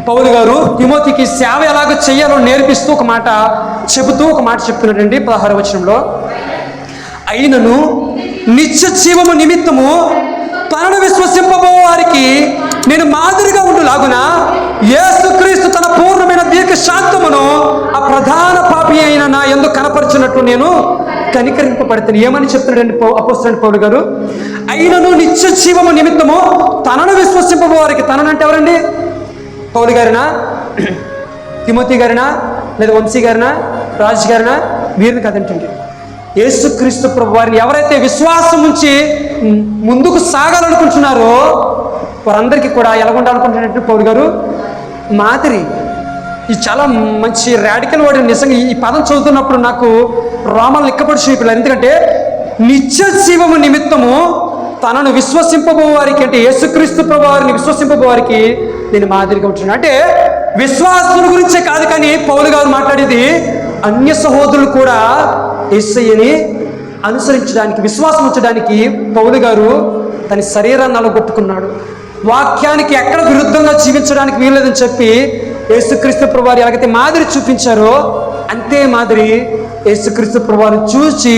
పౌలు గారు తిమోతికి సేవ ఎలాగ చేయాలో నేర్పిస్తూ ఒక మాట చెప్తున్నాడండి. 16వ వచనంలో, అయినను నిత్య జీవము నిమిత్తము తనను విశ్వసింపబో వారికి నేను మాదిరిగా ఉండులాగున యేసుక్రీస్తు తన పూర్ణమైన దీర్ఘ శాంతమును ఆ ప్రధాన పాపి అయిన నా యందు కనపరిచినట్టు నేను కనికరింపబడతాను. ఏమని చెప్తున్నాడండి అపోస్తలుడైన పౌలు గారు? అయినను నిత్య జీవము నిమిత్తము తనను విశ్వసింపబో వారికి. తననంటే ఎవరండి? పౌలు గారినా, తిమోతి గారినా, లేదా వంశీ గారినా, రాజు గారినా? వీరిని కదంటండి. యేసుక్రీస్తు ప్రభు వారిని ఎవరైతే విశ్వాసం ఉంచి ముందుకు సాగాలనుకుంటున్నారో వారందరికీ కూడా ఎలా ఉండాలనుకుంటున్నట్టు పౌలు గారు మాదిరి. ఇది చాలా మంచి రాడికల్ వర్డ్. నిజంగా ఈ పదం చదువుతున్నప్పుడు నాకు రోమాలు ఎక్కపడి పిల్లలు. ఎందుకంటే నిత్య జీవము నిమిత్తము తనను విశ్వసింపబో వారికి, అంటే యేసుక్రీస్తు ప్రభు వారిని విశ్వసింపబో వారికి నేను మాదిరిగా ఉంటున్నాను. అంటే విశ్వాసుల గురించే కాదు, కానీ పౌలు గారు మాట్లాడేది అన్య సహోదరులు కూడా యేసయ్యని అనుసరించడానికి, విశ్వాసం ఉంచడానికి పౌలు గారు తన శరీరాన్ని అలగొట్టుకున్నాడు. వాక్యానికి ఎక్కడ విరుద్ధంగా జీవించడానికి వీల్లేదని చెప్పి యేసుక్రీస్తు ప్రభువారు ఎలాగైతే మాదిరి చూపించారో అంతే మాదిరి యేసుక్రీస్తు ప్రభువారు చూసి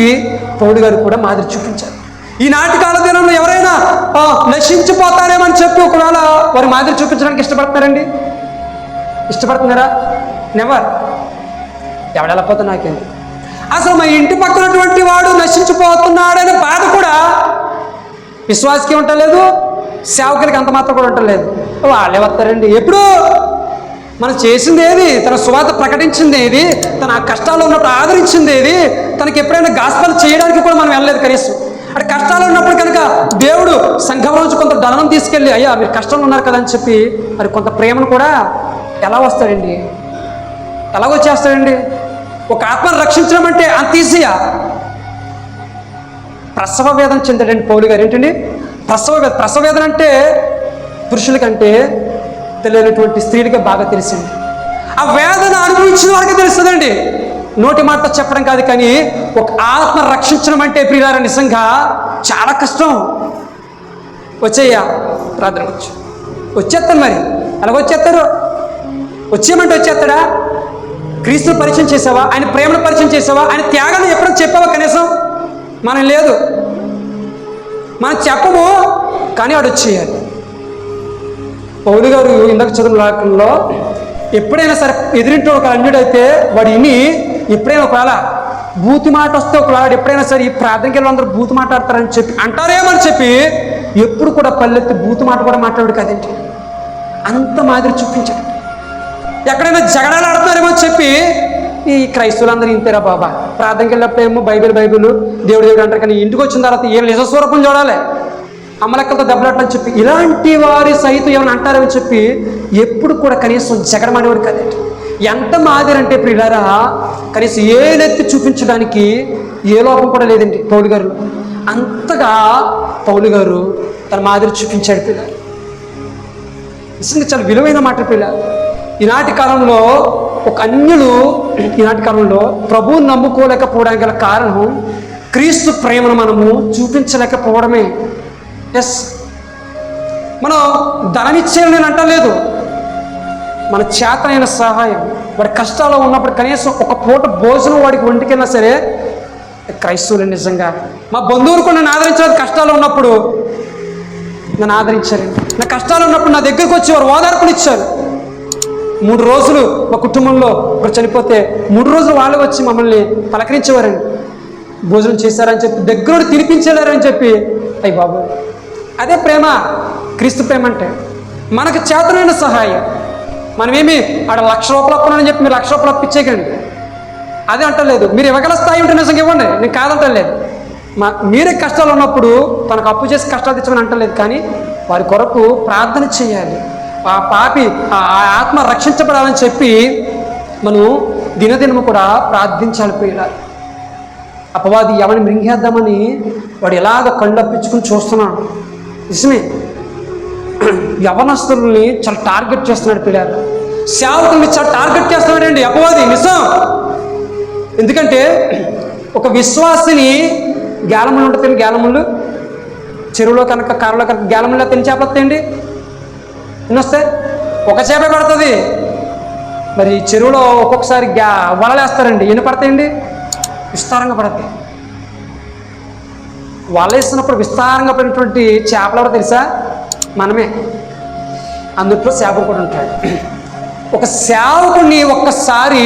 పౌలు గారు కూడా మాదిరి చూపించారు. ఈనాటి కాల దినంలో ఎవరైనా నశించిపోతారేమని చెప్పి ఒకవేళ వారి మాదిరి చూపించడానికి ఇష్టపడతారండి? ఇష్టపడుతున్నారా? నెవర్. ఎవడెలా పోతే నాకేంటి, అసలు మా ఇంటి పక్కనటువంటి వాడు నశించిపోతున్నాడనే బాధ కూడా విశ్వాసకి ఉండలేదు, సేవకులకి అంత మాత్రం కూడా ఉండలేదు. వాళ్ళే వస్తారండి. ఎప్పుడు మనం చేసింది ఏది? తన సువార్త ప్రకటించింది ఏది? తన కష్టాల్లో ఉన్నప్పుడు ఆదరించింది ఏది? తనకి ఎప్పుడైనా గాస్పల్ చేయడానికి కూడా మనం వెళ్ళలేదు కనీసం. అంటే కష్టాలు ఉన్నప్పుడు కనుక దేవుడు సంఘం నుంచి కొంత ధనం తీసుకెళ్ళి, అయ్యా మీరు కష్టంలో ఉన్నారు కదా అని చెప్పి మరి కొంత ప్రేమను కూడా ఎలా వస్తాడండి? ఎలాగొచ్చేస్తాడండి? ఒక ఆత్మను రక్షించడం అంటే అంత ఈజీయా? ప్రసవ వేదన చెందాడండి పౌలు గారు. ఏంటండి ప్రసవ వేదన అంటే పురుషులకంటే తెలియనటువంటి స్త్రీలకే బాగా తెలిసింది. ఆ వేదన అనుభవించిన వారికి తెలుస్తుందండి. నోటి మాట చెప్పడం కాదు, కానీ ఒక ఆత్మ రక్షించడం అంటే ప్రియులారా నిజంగా చాలా కష్టం. వచ్చేయ్యా ప్రార్థన వచ్చేస్తాను. మరి అలాగొచ్చేస్తారు. వచ్చేయమంటే వచ్చేస్తాడా? క్రీస్తుని పరిచయం చేసావా? ఆయన ప్రేమను పరిచయం చేసావా? ఆయన త్యాగాన్ని ఎప్పుడైనా చెప్పావా? కనీసం మనం లేదు, మనం చెప్పము, కానీ వాడు వచ్చేయాలి. పౌలు గారు ఇందాక చదువు లేఖనంలో ఎప్పుడైనా సరే ఎదురింటి ఒక అన్యుడైతే వాడు ఇని ఎప్పుడైనా ఒకవేళ బూతి మాట వస్తే ఒకవేళ ఎప్పుడైనా సరే ఈ ప్రార్థనకి అందరూ బూతి మాట్లాడతారని చెప్పి అంటారేమని చెప్పి ఎప్పుడు కూడా పల్లెత్తి బూతి మాట కూడా మాట్లాడు కదేంటి, అంత మాదిరి చూపించాడు. ఎక్కడైనా జగడాలు ఆడుతున్నారేమో చెప్పి ఈ క్రైస్తవులందరూ ఇంతేరా బాబా, ప్రార్థనకి వెళ్ళినప్పుడు ఏమో బైబిల్ దేవుడు అంటారు, కానీ ఇంటికి వచ్చిన తర్వాత ఏం నిజస్వరూపం చూడాలి, అమ్మలెక్కలతో దెబ్బలాటని చెప్పి ఇలాంటి వారి సైతం ఏమైనా అంటారని చెప్పి ఎప్పుడు కూడా కనీసం జగడమనేవాడు కదండి. ఎంత మాదిరి అంటే ప్రియులారా, కనీసం ఏలెత్తి చూపించడానికి ఏ లోపం కూడా లేదండి పౌలు గారు. అంతగా పౌలు గారు తన మాదిరి చూపించాడు పిల్లలు. నిజంగా చాలా విలువైన మాట పిల్లలు. ఈనాటి కాలంలో ఒక అన్యులు ఈనాటి కాలంలో ప్రభువుని నమ్ముకోలేకపోవడానికి గల కారణం క్రీస్తు ప్రేమను మనము చూపించలేకపోవడమే. ఎస్, మనం ధనమిచ్చేయాలని నేను అంటలేదు, మన చేతనైన సహాయం, వాడి కష్టాల్లో ఉన్నప్పుడు కనీసం ఒక పూట భోజనం వాడికి ఒంటికైనా సరే క్రైస్తవులు నిజంగా మా బంధువులు కూడా నన్ను ఆదరించారు. కష్టాలు ఉన్నప్పుడు నన్ను ఆదరించారు, నా కష్టాలు ఉన్నప్పుడు నా దగ్గరికి వచ్చి వారు ఓదార్పులు ఇచ్చారు. 3 రోజులు మా కుటుంబంలో ఒకరు చనిపోతే 3 రోజులు వాళ్ళు వచ్చి మమ్మల్ని పలకరించేవారండి. భోజనం చేశారని చెప్పి దగ్గర తినిపించేవారని చెప్పి, అయ్యి బాబు, అదే ప్రేమ, క్రీస్తు ప్రేమ అంటే. మనకు చేతనైన సహాయం, మనమేమి ఆడ ₹1,00,000 అప్పునని చెప్పి మీరు ₹1,00,000 అప్పిచ్చేయకండి, అదే అంటలేదు. మీరు ఇవ్వగల స్థాయి ఉంటే నిజంగా ఇవ్వండి, నేను కాదంటలేదు. మీరే కష్టాలు ఉన్నప్పుడు తనకు అప్పు చేసి కష్టాలు తెచ్చమని అంటలేదు, కానీ వారి కొరకు ప్రార్థన చేయాలి. ఆ పాపి ఆ ఆత్మ రక్షించబడాలని చెప్పి మనం దినదినము కూడా ప్రార్థించాలి. పోయాలి అపవాది ఎవరిని మృంగేద్దామని వాడు ఎలాగ కళ్ళు అప్పించుకుని చూస్తున్నాడు. నిజమే, యవనస్తుల్ని చాలా టార్గెట్ చేస్తున్నాడు పిల్లలు, సేవకుల్ని చాలా టార్గెట్ చేస్తున్నాడండి అపవాది. నిజం, ఎందుకంటే ఒక విశ్వాసిని గ్యాలములు ఉంటుంది, గ్యాలములు చెరువులో కనుక కారులో కనుక గ్యాలములు తిని చేపలు వస్తాయండి, ఎన్ని వస్తాయి? ఒక చేపే పడుతుంది. మరి చెరువులో ఒక్కొక్కసారి వలలేస్తారండి, ఎన్ని పడతాయండి? విస్తారంగా పడతాయి. వల వేస్తున్నప్పుడు విస్తారంగా పడినటువంటి చేపలు ఎవరో తెలుసా? మనమే. అందుట్లో సేవకుడు కూడా ఉంటాడు. ఒక సేవకుడిని ఒక్కసారి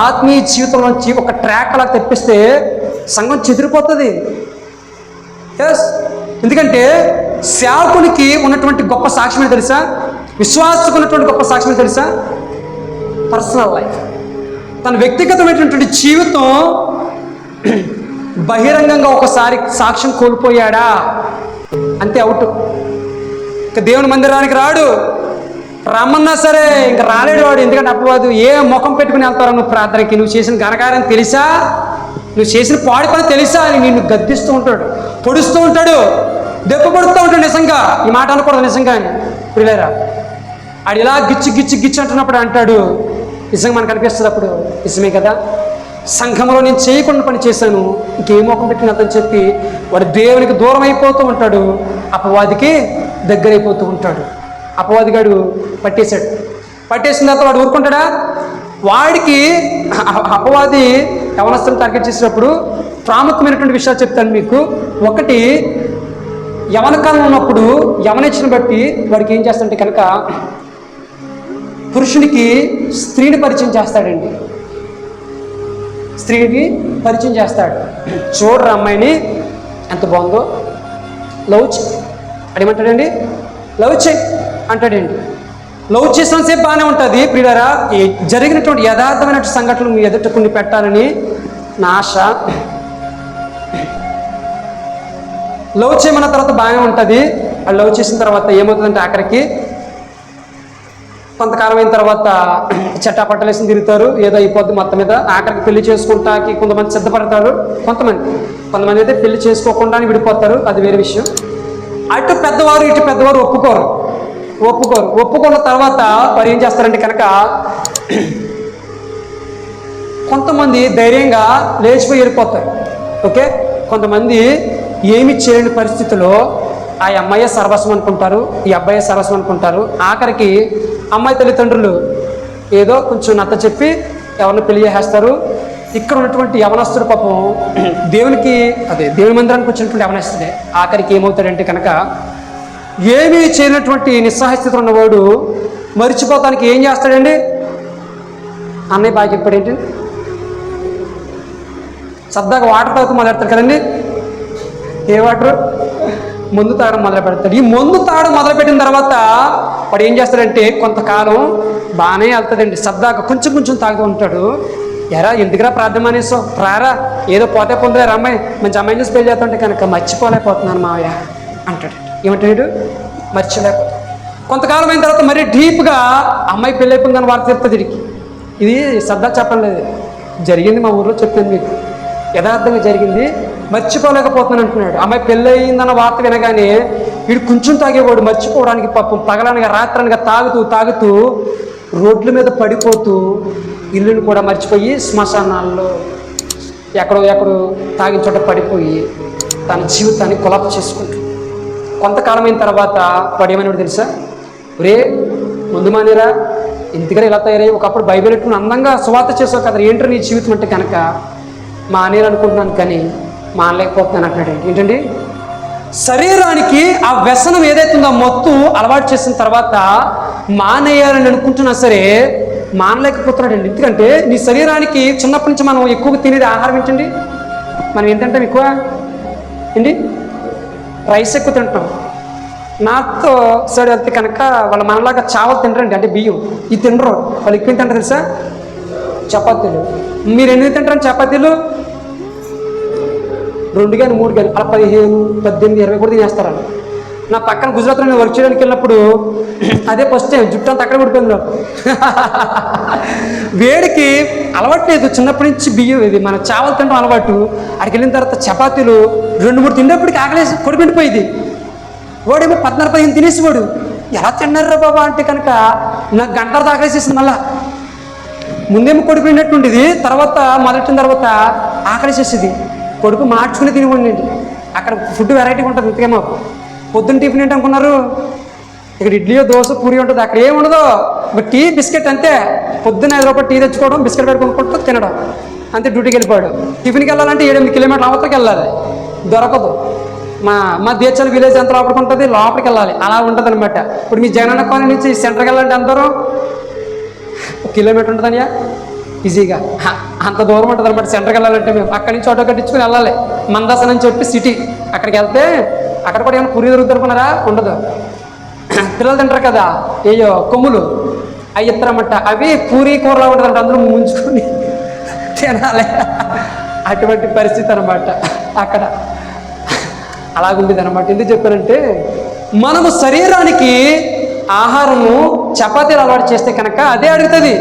ఆత్మీయ జీవితంలోంచి ఒక ట్రాక్ అలా తెప్పిస్తే సంఘం చెదిరిపోతుంది. ఎస్, ఎందుకంటే సేవకునికి ఉన్నటువంటి గొప్ప సాక్ష్యం తెలుసా? విశ్వాసకు ఉన్నటువంటి గొప్ప సాక్ష్యం తెలుసా? Personal life. తన వ్యక్తిగతమైనటువంటి జీవితం బహిరంగంగా ఒకసారి సాక్ష్యం కోల్పోయాడా అంతే, అవుట్. ఇక దేవుని మందిరానికి రాడు, రమ్మన్నా సరే ఇంకా రాలేడు వాడు. ఎందుకంటే అపవాది ఏ ముఖం పెట్టుకుని వెళ్తారో నువ్వు ప్రార్థనకి, నువ్వు చేసిన ఘనకార్యం తెలుసా, నువ్వు చేసిన పాడి పని తెలుసా అని నిన్ను గద్దిస్తూ ఉంటాడు, పొడుస్తూ ఉంటాడు, దెబ్బ పడుతూ ఉంటాడు. నిజంగా ఈ మాట అనకూడదు నిజంగా అని పిల్లరా. ఆడు ఇలా గిచ్చి గిచ్చి గిచ్చి అంటున్నప్పుడు అంటాడు, నిజంగా మనకు అనిపిస్తుంది అప్పుడు, నిజమే కదా, సంఘంలో నేను చేయకుండా పని చేశాను, ఇంకే మోకం పెట్టిన అతని చెప్పి వాడు దేవునికి దూరం అయిపోతూ ఉంటాడు, అపవాదికి దగ్గరైపోతూ ఉంటాడు. అపవాదిగాడు పట్టేశాడు. పట్టేసిన తర్వాత వాడు ఊరుకుంటాడా? వాడికి అపవాది యవనస్తులను టార్గెట్ చేసినప్పుడు ప్రాముఖ్యమైనటువంటి విషయాలు చెప్తాను మీకు. ఒకటి, యవన కాలం ఉన్నప్పుడు యవనేచ్ఛను బట్టి వాడికి ఏం చేస్తాడంటే కనుక పురుషునికి స్త్రీని పరిచయం చేస్తాడండి. స్త్రీని పరిచయం చేస్తాడు. చూడరు అమ్మాయిని ఎంత బాగుందో, లవ్ అడేమంటాడండి, లవ్ చేయి అంటాడండి. లవ్ చేసినంతసేపు బాగానే ఉంటుంది ప్రియులారా. జరిగినటువంటి యథార్థమైన సంఘటనలు మీ ఎదుట కొన్ని పెట్టాలని నా ఆశ. లవ్ చేయమన్న తర్వాత బాగానే ఉంటుంది. వాళ్ళు లవ్ చేసిన తర్వాత ఏమవుతుందంటే ఆఖరికి కొంతకాలం అయిన తర్వాత చట్టాపట్టలు వేసి తిరుగుతారు, ఏదో అయిపోద్ది మొత్తం మీద. ఆఖరికి పెళ్లి చేసుకుంటాకి కొంతమంది సిద్ధపడతారు, కొంతమంది అయితే పెళ్లి చేసుకోకుండానే విడిపోతారు, అది వేరే విషయం. అటు పెద్దవారు ఇటు పెద్దవారు ఒప్పుకున్న తర్వాత వారు ఏం చేస్తారంటే కనుక కొంతమంది ధైర్యంగా లేచిపోయి వెళ్ళిపోతారు. ఓకే, కొంతమంది ఏమి చేయని పరిస్థితిలో ఆ అమ్మాయి సర్వస్వం అనుకుంటారు, ఈ అబ్బాయి సర్వస్వం అనుకుంటారు. ఆఖరికి అమ్మాయి తల్లిదండ్రులు ఏదో కొంచెం నచ్చ చెప్పి ఎవరిని పెళ్లి చేసేస్తారు. ఇక్కడ ఉన్నటువంటి యవనస్తుడు పాపం దేవుని మందిరానికి వచ్చినటువంటి యవనస్తుడే ఆఖరికి ఏమవుతాడంటే కనుక ఏమీ చేయనటువంటి నిస్సహాయ స్థితిలో ఉన్నవాడు మరిచిపోతానికి ఏం చేస్తాడండి? అన్నయ్య బాగా చెప్పాడు ఏంటి, సరదాగా వాటర్ తాగుతూ మొదలెడతాడు కదండి. ఏ వాటర్? మందు తాగడం మొదలు పెడతాడు. ఈ మందు తాగడం మొదలుపెట్టిన తర్వాత వాడు ఏం చేస్తాడంటే కొంతకాలం బాగానే వెళ్తుందండి, సరదాగా కొంచెం తాగుతూ ఉంటాడు. ఎరా ఎందుకురా ప్రార్థన అనేసో, రారా ఏదో పోతే పొందలేరు అమ్మాయి, మంచి అమ్మాయిని చూసి పెళ్లి చేస్తుంటే కనుక మర్చిపోలేకపోతున్నాను మావయ్య అంటాడు. ఏమంటాడు? మర్చిపోలేకపోతాడు. కొంతకాలం అయిన తర్వాత మరీ డీప్గా అమ్మాయి పెళ్ళి అయిపోయిందని వార్త చెప్తుంది వీడికి. ఇది సరదా చెప్పలేదు, జరిగింది మా ఊర్లో చెప్పాను మీకు, యథార్థంగా జరిగింది. మర్చిపోలేకపోతున్నాను అంటున్నాడు. అమ్మాయి పెళ్ళి అయిందన్న వార్త వినగానే వీడు కొంచెం తాగేవాడు, మర్చిపోవడానికి పాపం పగలనగా రాత్రనగా తాగుతూ రోడ్ల మీద పడిపోతూ ఇల్లుని కూడా మర్చిపోయి శ్మశానాల్లో ఎక్కడో తాగిన చోట పడిపోయి తన జీవితాన్ని కొలాప్స్ చేసుకుంటాడు. కొంతకాలం అయిన తర్వాత వాడు ఏమన్నాడు తెలుసా? ఒరే ముందు మానేరా, ఇంతకనే ఇలా తయారయ్యి ఒకప్పుడు బైబిల్ ఎట్టుకుని అందంగా సువార్త చేసావు కదా, ఏంటో నీ జీవితం అంటే కనుక మానేరు అనుకుంటున్నాను కానీ మానలేకపోతున్నాను అంటున్నాడు. ఏంటండి? శరీరానికి ఆ వ్యసనం ఏదైతుందో మొత్తం అలవాటు చేసిన తర్వాత మానేయాలని అనుకుంటున్నా సరే మానలేకపోతున్నాడు అండి. ఎందుకంటే నీ శరీరానికి చిన్నప్పటి నుంచి మనం ఎక్కువగా తినేది ఆహారం ఏంటండి? మనం ఏంటంటాం ఎక్కువ ఏంటి? రైస్ ఎక్కువ తింటాం. నాతో సైడ్ వెళ్తే కనుక వాళ్ళు మనలాగా చావలు తినరండి, అంటే బియ్యం ఇది తినరు. వాళ్ళు ఎక్కువ తింటారు తెలుసా? చపాతీలు. మీరు ఎన్ని తింటారండి చపాతీలు? 2 కానీ 3 కానీ అలా 15, 18, 20 కూడా తినేస్తారు. నా పక్కన గుజరాత్లో నేను వర్క్ చేయడానికి వెళ్ళినప్పుడు అదే ఫస్ట్ టైం జుట్టు అంతా అక్కడ పడిపోయింది నాకు. వేడికి అలవాటు లేదు, చిన్నప్పటి నుంచి బియ్యం ఇది మన చావలు తినడం అలవాటు. అక్కడికి వెళ్ళిన తర్వాత చపాతీలు 2-3 తినేప్పటికి ఆకలేసి కొడిపిండిపోయింది. వాడేమో 14-15 తినేసేవాడు. ఎలా తిన్నారా బాబా అంటే కనుక నాకు గంటల ఆకలేసేసింది. మళ్ళా ముందేమో కొడుకు నిండినట్టుండేది, తర్వాత మొదలెట్టిన తర్వాత ఆకలిసేసేది. కొడుకు మార్చుకుని తినివ్వండి. అక్కడ ఫుడ్ వెరైటీగా ఉంటుంది. ఇంతకేమో పొద్దున్న టిఫిన్ ఏంటి అనుకున్నారు? ఇక్కడ ఇడ్లీయో దోశ పూరి ఉంటుంది. అక్కడ ఏమి ఉండదు, ఒక టీ బిస్కెట్ అంతే. పొద్దున్న 5 రూపాయలు టీ తెచ్చుకోవడం, బిస్కెట్ పెట్టుకుంటూ తినడం అంతే. డ్యూటీకి వెళ్ళిపోయాడు. టిఫిన్కి వెళ్ళాలంటే 7-8 కిలోమీటర్ల అవతలకి వెళ్ళాలి, దొరకదు. మా దేశాల విలేజ్ ఎంత లోపలికి ఉంటుంది, లోపలికి వెళ్ళాలి. అలా ఉంటుంది అనమాట. ఇప్పుడు మీ జగనన్న కాలనీ నుంచి సెంటర్కి వెళ్ళాలంటే ఎంత దూరం? 1 కిలోమీటర్ ఉంటుందనియా ఈజీగా. అంత దూరం ఉంటుంది అనమాట సెంటర్కి వెళ్ళాలంటే. మేము అక్కడి నుంచి ఆటో కట్టించుకుని వెళ్ళాలి. మందాసన్ అని చెప్పి సిటీ, అక్కడికి వెళ్తే అక్కడ కూడా ఏమైనా పూరి దొరుకుతారుకున్నారా? ఉండదు. పిల్లలు తింటారు కదా ఏయో కొమ్ములు, అవి ఇస్తారన్నమాట. అవి పూరి కూరలా ఉంటుందంట, అందరూ ముంచుకొని తినాలి. అటువంటి పరిస్థితి అనమాట అక్కడ. అలాగుండేది అనమాట. ఎందుకు చెప్పారంటే, మనము శరీరానికి ఆహారము చపాతీలు అలవాటు చేస్తే కనుక అదే అడుగుతుంది.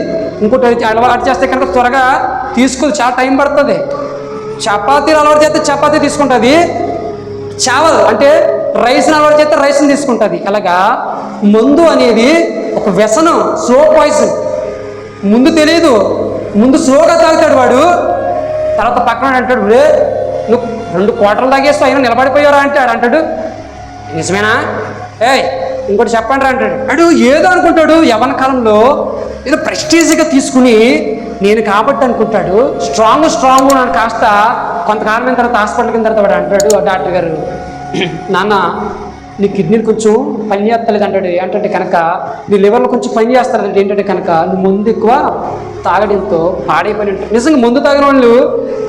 ఇంకోటి అలవాటు చేస్తే కనుక త్వరగా తీసుకుని చాలా టైం పడుతుంది. చపాతీలు అలవాటు చేస్తే చపాతీ తీసుకుంటుంది. చావల్ అంటే రైస్ని అలవాటు చేస్తే రైస్ని తీసుకుంటుంది. అలాగా మందు అనేది ఒక వ్యసనం, స్లో పాయిజన్. ముందు తెలియదు, ముందు స్లోగా తాగుతాడు వాడు. తర్వాత పక్కన అంటాడు, నువ్వు 2 క్వార్టర్లు తాగేస్తావు అయినా నిలబడిపోయారా అంటాడు. నిజమేనా? ఇంకోటి చెప్పండి రా అంటాడు. అడు ఏదో అనుకుంటాడు. యవ్వన కాలంలో ఏదో ప్రెస్టీజ్గా తీసుకుని నేను కాబట్టి అనుకుంటాడు. స్ట్రాంగ్ ఉన్నాడు. కాస్త కొంతకాలం అయిన తర్వాత హాస్పిటల్ కింద తర్వాత వాడు అంటాడు, డాక్టర్ గారు, నాన్న నీ కిడ్నీలు కొంచెం పని చేస్తలేదు అంటాడు. ఏంటంటే కనుక నీ లివర్లో కొంచెం పని చేస్తారంటే ఏంటంటే కనుక నువ్వు ముందు ఎక్కువ తాగడంతో పాడైపోయి ఉంటాడు. నిజంగా ముందు తాగిన వాళ్ళు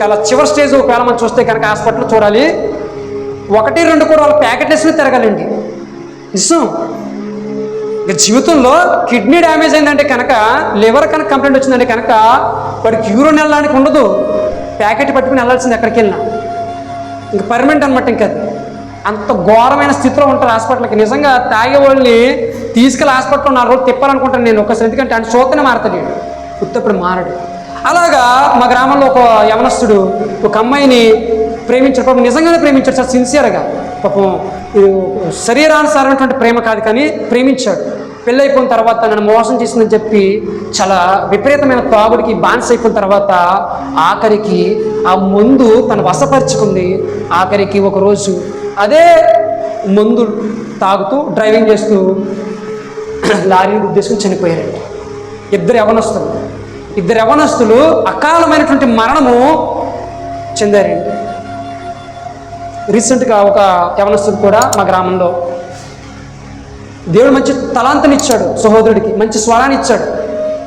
అలా చివరి స్టేజ్ ఒకవేళ మనం చూస్తే కనుక హాస్పిటల్లో చూడాలి, 1-2 కూడా వాళ్ళ ప్యాకెట్ వేసుకుని తిరగాలండి. నిజం. ఇక జీవితంలో కిడ్నీ డ్యామేజ్ అయిందంటే కనుక, లివర్ కనుక కంప్లైంట్ వచ్చిందంటే కనుక వాడికి యూరిన్ వెళ్ళడానికి ఉండదు, ప్యాకెట్ పట్టుకుని వెళ్ళాల్సింది ఎక్కడికి వెళ్ళినా. ఇంక పర్మనెంట్ అనమాట. ఇంకా అంత ఘోరమైన స్థితిలో ఉంటారు హాస్పిటల్కి. నిజంగా తాగే వాళ్ళని తీసుకెళ్ళి హాస్పిటల్లో 4 రోజులు తిప్పాలనుకుంటాను నేను ఒకసారి. ఎందుకంటే ఆయన చూస్తేనే మారతాడు, ఉత్తప్పుడు మారడు. అలాగా మా గ్రామంలో ఒక యవనస్తుడు ఒక అమ్మాయిని ప్రేమించాడు. పాపం నిజంగానే ప్రేమించాడు, చాలా సిన్సియర్గా. పాపం శరీరానుసారమైనటువంటి ప్రేమ కాదు కానీ ప్రేమించాడు. పెళ్ళైపోయిన తర్వాత నన్ను మోసం చేసిందని చెప్పి చాలా విపరీతమైన తాగుడికి బానిస అయిపోయిన తర్వాత ఆఖరికి ఆ మందు తను వశపరుచుకుంది. ఆఖరికి ఒకరోజు అదే మందు తాగుతూ డ్రైవింగ్ చేస్తూ లారీని గుద్దేసుకుని చనిపోయారండి. 2 యవనస్తులు అకాలమైనటువంటి మరణము చెందారండి. రీసెంట్గా ఒక యవనస్తుడు కూడా మా గ్రామంలో దేవుడు మంచి తలాంతనిచ్చాడు, సహోదరుడికి మంచి స్వరాన్ని ఇచ్చాడు.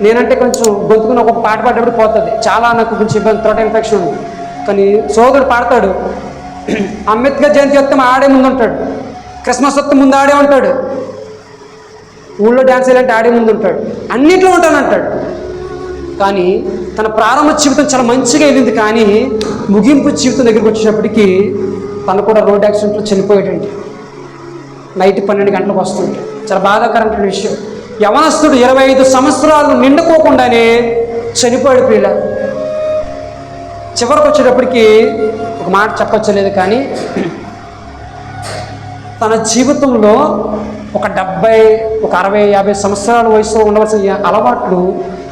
నేనంటే కొంచెం గొంతుకుని ఒక పాట పాడేప్పుడు పోతుంది, చాలా నాకు కొంచెం ఇబ్బంది, త్రోట్ ఇన్ఫెక్షన్ ఉంది. కానీ సహోదరుడు పాడతాడు. అంబేద్కర్ జయంతి వస్తే ఆడే ముందు ఉంటాడు, క్రిస్మస్ వస్తే ముందు ఆడే ఉంటాడు, ఊళ్ళో డ్యాన్స్ వేయాలంటే ఆడే ముందు ఉంటాడు, అన్నింటిలో ఉంటానంటాడు. కానీ తన ప్రారంభ జీవితం చాలా మంచిగా వెళ్ళింది. కానీ ముగింపు జీవితం దగ్గరికి వచ్చేటప్పటికి తను కూడా రోడ్ యాక్సిడెంట్లో చనిపోయాడండి. నైట్ 12 గంటలకు వస్తుంది. చాలా బాధాకరమైన విషయం. యవనస్తుడు 25 సంవత్సరాలు నిండుకోకుండానే చనిపోయాడు. పిల్ల చివరికి వచ్చేటప్పటికి ఒక మాట చెప్పొచ్చలేదు, కానీ తన జీవితంలో ఒక 70, 60, 50 సంవత్సరాల వయసులో ఉండవలసిన అలవాట్లు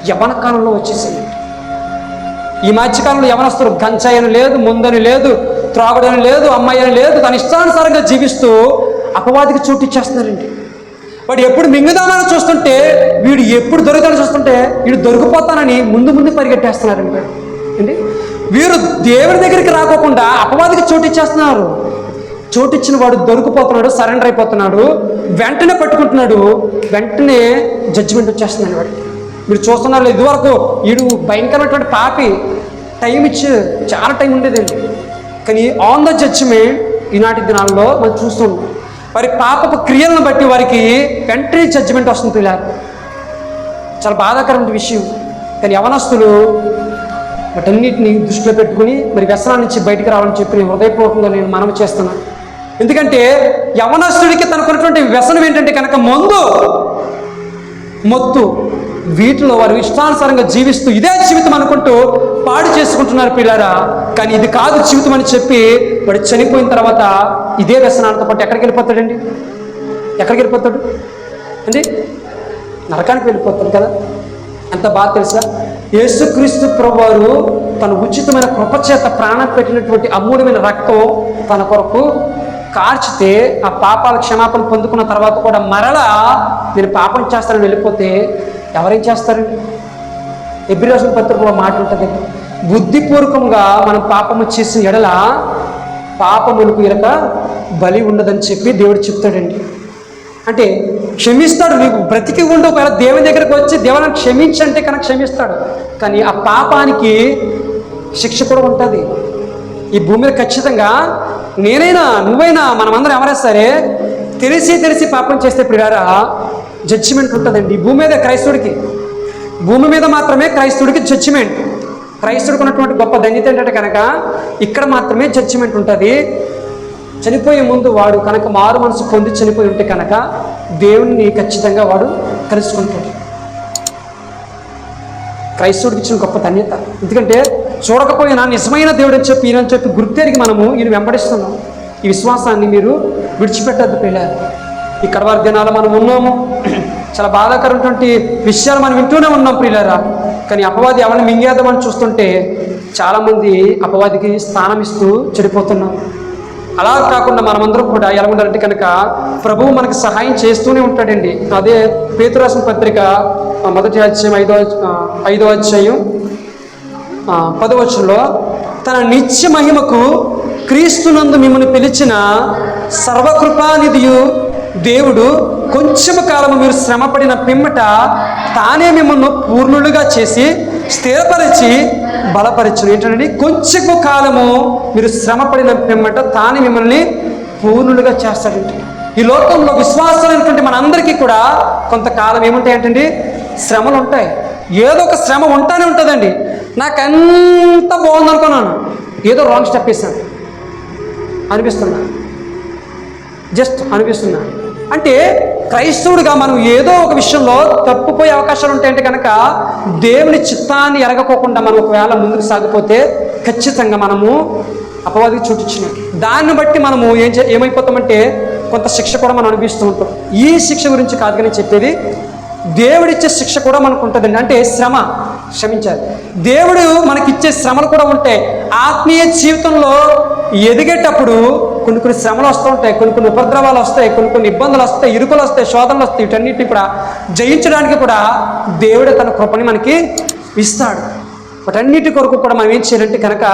యవన కాలంలో వచ్చేసాయి. ఈ మధ్యకాలంలో యవనస్తులు గంజాయి అని లేదు, ముందని లేదు, త్రాగుడని లేదు, అమ్మాయి అని లేదు, తన ఇష్టానుసారంగా జీవిస్తూ అపవాదికి చోటు ఇచ్చేస్తున్నారండి. వాడు ఎప్పుడు మింగుదామని చూస్తుంటే, వీడు ఎప్పుడు దొరుకుతానని చూస్తుంటే వీడు దొరికిపోతానని ముందు పరిగెట్టేస్తున్నారండి. ఏంటి వీరు దేవుడి దగ్గరికి రాకోకుండా అపవాదికి చోటు ఇచ్చేస్తున్నారు. చోటు ఇచ్చిన వాడు దొరికిపోతున్నాడు, సరెండర్ అయిపోతున్నాడు, వెంటనే పట్టుకుంటున్నాడు, వెంటనే జడ్జిమెంట్ వచ్చేస్తున్నాడు వాడికి. మీరు చూస్తున్నారు, ఇదివరకు వీడు భయంకరమైనటువంటి పాపి, టైం ఇచ్చి చాలా టైం ఉండేదండి. కానీ ఆన్ ద జడ్జిమెంట్ ఈనాటి దినాల్లో మనం చూస్తున్నాం. వారి పాపపు క్రియలను బట్టి వారికి వెంటనే జడ్జిమెంట్ వస్తుంది. పిల్లలు చాలా బాధాకరమైన విషయం. కానీ యవనస్తులు వాటన్నిటిని దృష్టిలో పెట్టుకుని మరి వ్యసనాల నుంచి బయటికి రావాలని చెప్పి నేను హృదయపూర్వకంగా నేను మనవి చేస్తున్నాను. ఎందుకంటే యవనస్తుడికి తనకున్నటువంటి వ్యసనం ఏంటంటే కనుక మొత్తు వీటిలో వారు ఇష్టానుసారంగా జీవిస్తూ ఇదే జీవితం అనుకుంటూ పాడు చేసుకుంటున్నారు పిల్లారా. కానీ ఇది కాదు జీవితం అని చెప్పి వాడు చనిపోయిన తర్వాత ఇదే వ్యసనాలతో పాటు ఎక్కడికి వెళ్ళిపోతాడండి? ఎక్కడికి వెళ్ళిపోతాడు అండి? నరకానికి వెళ్ళిపోతాడు కదా. ఎంత బాధ తెలుసా? యేసుక్రీస్తు ప్రభువారు తన ఉచితమైన కృపచేత ప్రాణం పెట్టినటువంటి అమూల్యమైన రక్తం తన కొరకు కార్చితే ఆ పాపాల క్షమాపణ పొందుకున్న తర్వాత కూడా మరలా నేను పాపం చేస్తానని వెళ్ళిపోతే ఎవరేం చేస్తారండి? హెబ్రీ రాసిన పత్రికలో మాట ఉంటుంది, బుద్ధిపూర్వకంగా మనం పాపము చేసిన ఎడల పాపములకు ఇరక బలి ఉండదని చెప్పి దేవుడు చెప్తాడండి. అంటే క్షమిస్తాడు. నీకు బ్రతికి ఉండి ఒకవేళ దేవుని దగ్గరకు వచ్చి దేవుని క్షమించంటే కనుక క్షమిస్తాడు, కానీ ఆ పాపానికి శిక్ష కూడా ఉంటుంది. ఈ భూమి మీద ఖచ్చితంగా నేనైనా నువ్వైనా మనమందరం ఎవరైనా సరే తెలిసి పాపం చేస్తే ప్రియారా జడ్జిమెంట్ ఉంటుందండి. ఈ భూమి మీద క్రైస్తవుడికి, భూమి మీద మాత్రమే క్రైస్తవుడికి జడ్జిమెంట్. క్రైస్తవుడికి ఉన్నటువంటి గొప్ప ధన్యత ఏంటంటే కనుక ఇక్కడ మాత్రమే జడ్జిమెంట్ ఉంటుంది. చనిపోయే ముందు వాడు కనుక మారు మనసు పొంది చనిపోయి ఉంటే కనుక దేవుణ్ణి ఖచ్చితంగా వాడు కలుసుకుంటాడు. క్రైస్తవుడికి ఇచ్చిన గొప్ప ధన్యత. ఎందుకంటే చూడకపోయినా నిజమైన దేవుడు అని చెప్పి ఈయనని చెప్పి గుర్తెరిగి మనము ఈయన వెంబడిస్తున్నాం. ఈ విశ్వాసాన్ని మీరు విడిచిపెట్టద్దు పిల్లలు. ఇక్కడ వారి దినాలు మనం ఉన్నాము, చాలా బాధాకరమైనటువంటి విషయాలు మనం వింటూనే ఉన్నాం ప్రియులారా. కానీ అపవాది ఎవరిని మింగేద్దామని చూస్తుంటే చాలామంది అపవాదికి స్థానం ఇస్తూ చెడిపోతున్నాం. అలా కాకుండా మనమందరం కూడా ఎలా ఉండాలంటే కనుక ప్రభువు మనకు సహాయం చేస్తూనే ఉంటాడండి. అదే పేతురు రాసిన పత్రిక 1వ అధ్యాయం 5వ అధ్యాయం 10వ వచనంలో, తన నిత్య మహిమకు క్రీస్తునందు మిమ్మల్ని పిలిచిన సర్వకృపానిధియు దేవుడు కొంచెము కాలము మీరు శ్రమపడిన పిమ్మట తానే మిమ్మల్ని పూర్ణులుగా చేసి స్థిరపరిచి బలపరచును. ఏంటంటే కొంచెము కాలము మీరు శ్రమపడిన పిమ్మట తానే మిమ్మల్ని పూర్ణులుగా చేస్తాడంటే. ఈ లోకంలో విశ్వాసాలైనటువంటి మనందరికీ కూడా కొంతకాలం ఏముంటాయంటండి? శ్రమలు ఉంటాయి. ఏదో ఒక శ్రమ ఉంటానే ఉంటుందండి. నాకు ఎంత బాగుంది అనుకున్నాను, ఏదో రాంగ్ స్టెప్ వేసాను అనిపిస్తున్నా, జస్ట్ అనిపిస్తున్నా. అంటే క్రైస్తవుడిగా మనం ఏదో ఒక విషయంలో తప్పుపోయే అవకాశాలు ఉంటాయంటే కనుక దేవుని చిత్తాన్ని ఎరగకోకుండా మనం ఒకవేళ ముందుకు సాగిపోతే ఖచ్చితంగా మనము అపవాదికి చూపించినట్టు. దాన్ని బట్టి మనము ఏమైపోతామంటే కొంత శిక్ష కూడా మనం అనిపిస్తూ ఉంటాం. ఈ శిక్ష గురించి కాదు కానీ చెప్పేది, దేవుడిచ్చే శిక్ష కూడా మనకు ఉంటుందండి. అంటే క్షమించాలి. దేవుడు మనకిచ్చే శ్రమలు కూడా ఉంటాయి. ఆత్మీయ జీవితంలో ఎదిగేటప్పుడు కొన్ని శ్రమలు వస్తూ ఉంటాయి, కొన్ని ఉపద్రవాలు వస్తాయి, కొన్ని ఇబ్బందులు వస్తాయి, ఇరుకులు వస్తాయి, శోధనలు వస్తాయి. వీటన్నిటిని కూడా జయించడానికి కూడా దేవుడే తన కృపని మనకి ఇస్తాడు. వాటన్నిటి కొరకు కూడా మనం ఏం చేయాలంటే కనుక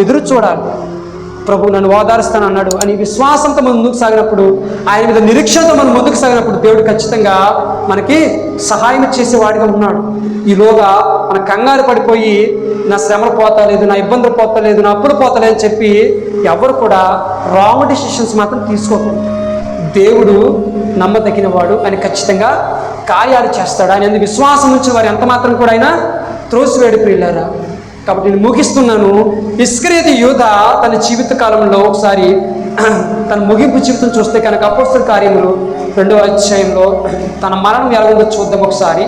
ఎదురు చూడాలి. ప్రభు నన్ను ఓదారుస్తాను అన్నాడు అని విశ్వాసంతో మనం ముందుకు సాగినప్పుడు, ఆయన మీద నిరీక్షణతో మనం ముందుకు సాగినప్పుడు దేవుడు ఖచ్చితంగా మనకి సహాయం చేసేవాడిగా ఉన్నాడు. ఈలోగా మన కంగారు పడిపోయి నా శ్రమలు పోతలేదు, నా ఇబ్బందులు పోతలేదు, నా అప్పులు పోతలేదు అని చెప్పి ఎవరు కూడా రాంగ్ డెసిషన్స్ మాత్రం తీసుకోకూడదు. దేవుడు నమ్మదగిన వాడు అని ఖచ్చితంగా కార్యాలు చేస్తాడు. ఆయన ఎందుకు విశ్వాసం ఉంచిన వారు ఎంత మాత్రం కూడా ఆయన త్రోసివేడు ప్రియులారా. కాబట్టి నేను ముగిస్తున్నాను. ఇస్కరియోతు యూదా తన జీవిత కాలంలో ఒకసారి తన ముగింపు జీవితం చూస్తే కనుక అపోస్తలుల కార్యములు 2వ అధ్యాయంలో తన మరణం ఎలా ఉందో చూద్దాం ఒకసారి.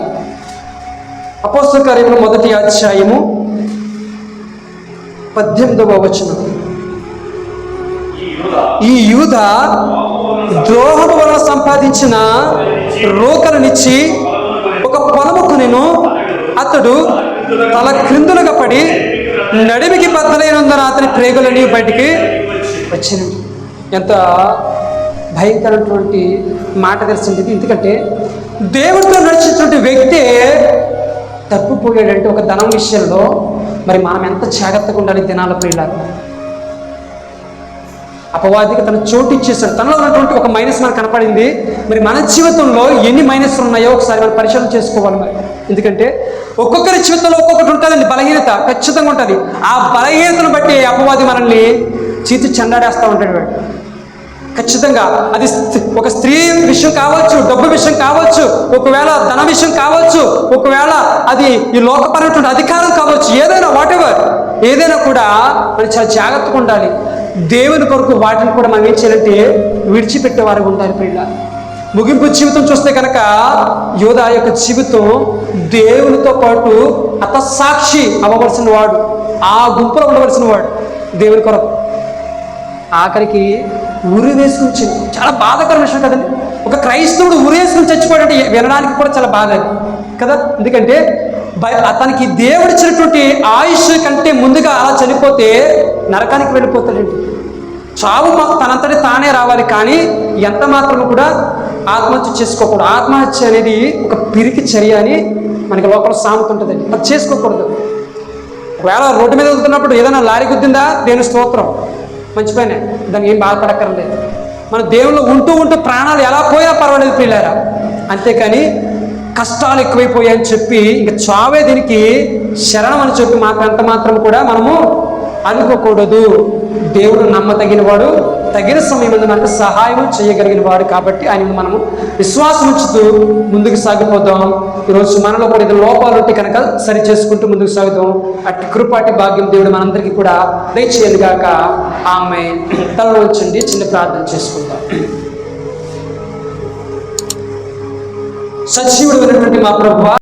అపోస్తలుల కార్యములు 1వ అధ్యాయము 18వ వచనం. ఈ యూదా ద్రోహము వలన సంపాదించిన రోకలనిచ్చి ఒక పొలము కొనెను. అతడు తల క్రిందులుగా పడి నడిమికి బద్దలైనందున అతని ప్రేగులని బయటికి వచ్చింది. ఎంత భయంకరమైనటువంటి మాట తెలిసింది. ఎందుకంటే దేవుడితో నడిచినటువంటి వ్యక్తి తప్పిపోయాడంటే ఒక ధనం విషయంలో మరి మనం ఎంత జాగ్రత్తగా ఉండాలి దినాల ప్రియులారా. అపవాదికి తన చోటు ఇచ్చేసాడు. తనలో ఉన్నటువంటి ఒక మైనస్ మనకు కనపడింది. మరి మన జీవితంలో ఎన్ని మైనస్ ఉన్నాయో ఒకసారి మనం పరిశీలన చేసుకోవాలి. మరి ఎందుకంటే ఒక్కొక్కరి జీవితంలో ఒక్కొక్కటి ఉంటుందండి, బలహీనత ఖచ్చితంగా ఉంటుంది. ఆ బలహీనతను బట్టి అపవాది మనల్ని చీతి చెండాడేస్తూ ఉంటాడు వాడు. ఖచ్చితంగా అది ఒక స్త్రీ విషయం కావచ్చు, డబ్బు విషయం కావచ్చు, ఒకవేళ ధన విషయం కావచ్చు, ఒకవేళ అది ఈ లోకపరమైనటువంటి అధికారం కావచ్చు, ఏదైనా వాటెవర్ ఏదైనా కూడా మనం చాలా జాగ్రత్తగా ఉండాలి. దేవుని కొరకు వాటిని కూడా మనం ఏం చేయాలంటే విడిచిపెట్టేవారు ఉండాలి ప్రియుల. ముగింపు జీవితం చూస్తే కనుక యోధా యొక్క జీవితం దేవునితో పాటు హతసాక్షి అవ్వవలసిన వాడు, ఆ గుంపులో ఉండవలసిన వాడు దేవుని కొరకు. ఆఖరికి ఉరి వేసుకొచ్చింది. చాలా బాధాకర విషయం కదండి. ఒక క్రైస్తవుడు ఉరేసుకుని చచ్చిపోయాడంటే వినడానికి కూడా చాలా బాధ కదా. ఎందుకంటే అతనికి దేవుడిచ్చినటువంటి ఆయుష్ కంటే ముందుగా అలా చనిపోతే నరకానికి వెళ్ళిపోతాడండి. చావు తనంతటి తానే రావాలి, కానీ ఎంత మాత్రం కూడా ఆత్మహత్య చేసుకోకూడదు. ఆత్మహత్య అనేది ఒక పిరికి చర్య అని మనకి లోపల సామెత ఉంటుందండి. అది చేసుకోకూడదు. ఒకవేళ రోడ్డు మీద వెళ్తున్నప్పుడు ఏదైనా లారీ గుద్దిందా, దేవుని స్తోత్రం, మంచి పైన, దానికి ఏం బాధపడక్కర్లేదు. మన దేవుళ్ళు ఉంటూ ప్రాణాలు ఎలా పోయినా పర్వాలేదు ప్రియులారా. అంతేకాని కష్టాలు ఎక్కువైపోయాయని చెప్పి ఇంక చావే దీనికి శరణం అని చెప్పి ఎంత మాత్రం కూడా మనము అనుకోకూడదు. దేవుడు నమ్మదగిన వాడు, తగిన సమయం మనకు సహాయం చేయగలిగిన వాడు. కాబట్టి ఆయన మనము విశ్వాసం ఉంచుతూ ముందుకు సాగిపోదాం. ఈరోజు మనలో కూడా ఇది లోపాలు ఉంటే కనుక సరి చేసుకుంటూ ముందుకు సాగుదాం. అట్టి కృపాటి భాగ్యం దేవుడు మనందరికీ కూడా దయచేయను గాక. ఆమె తలలో వచ్చండి, చిన్న ప్రార్థన చేసుకుందాం. సజీవుడు అయినటువంటి మా ప్రభువా,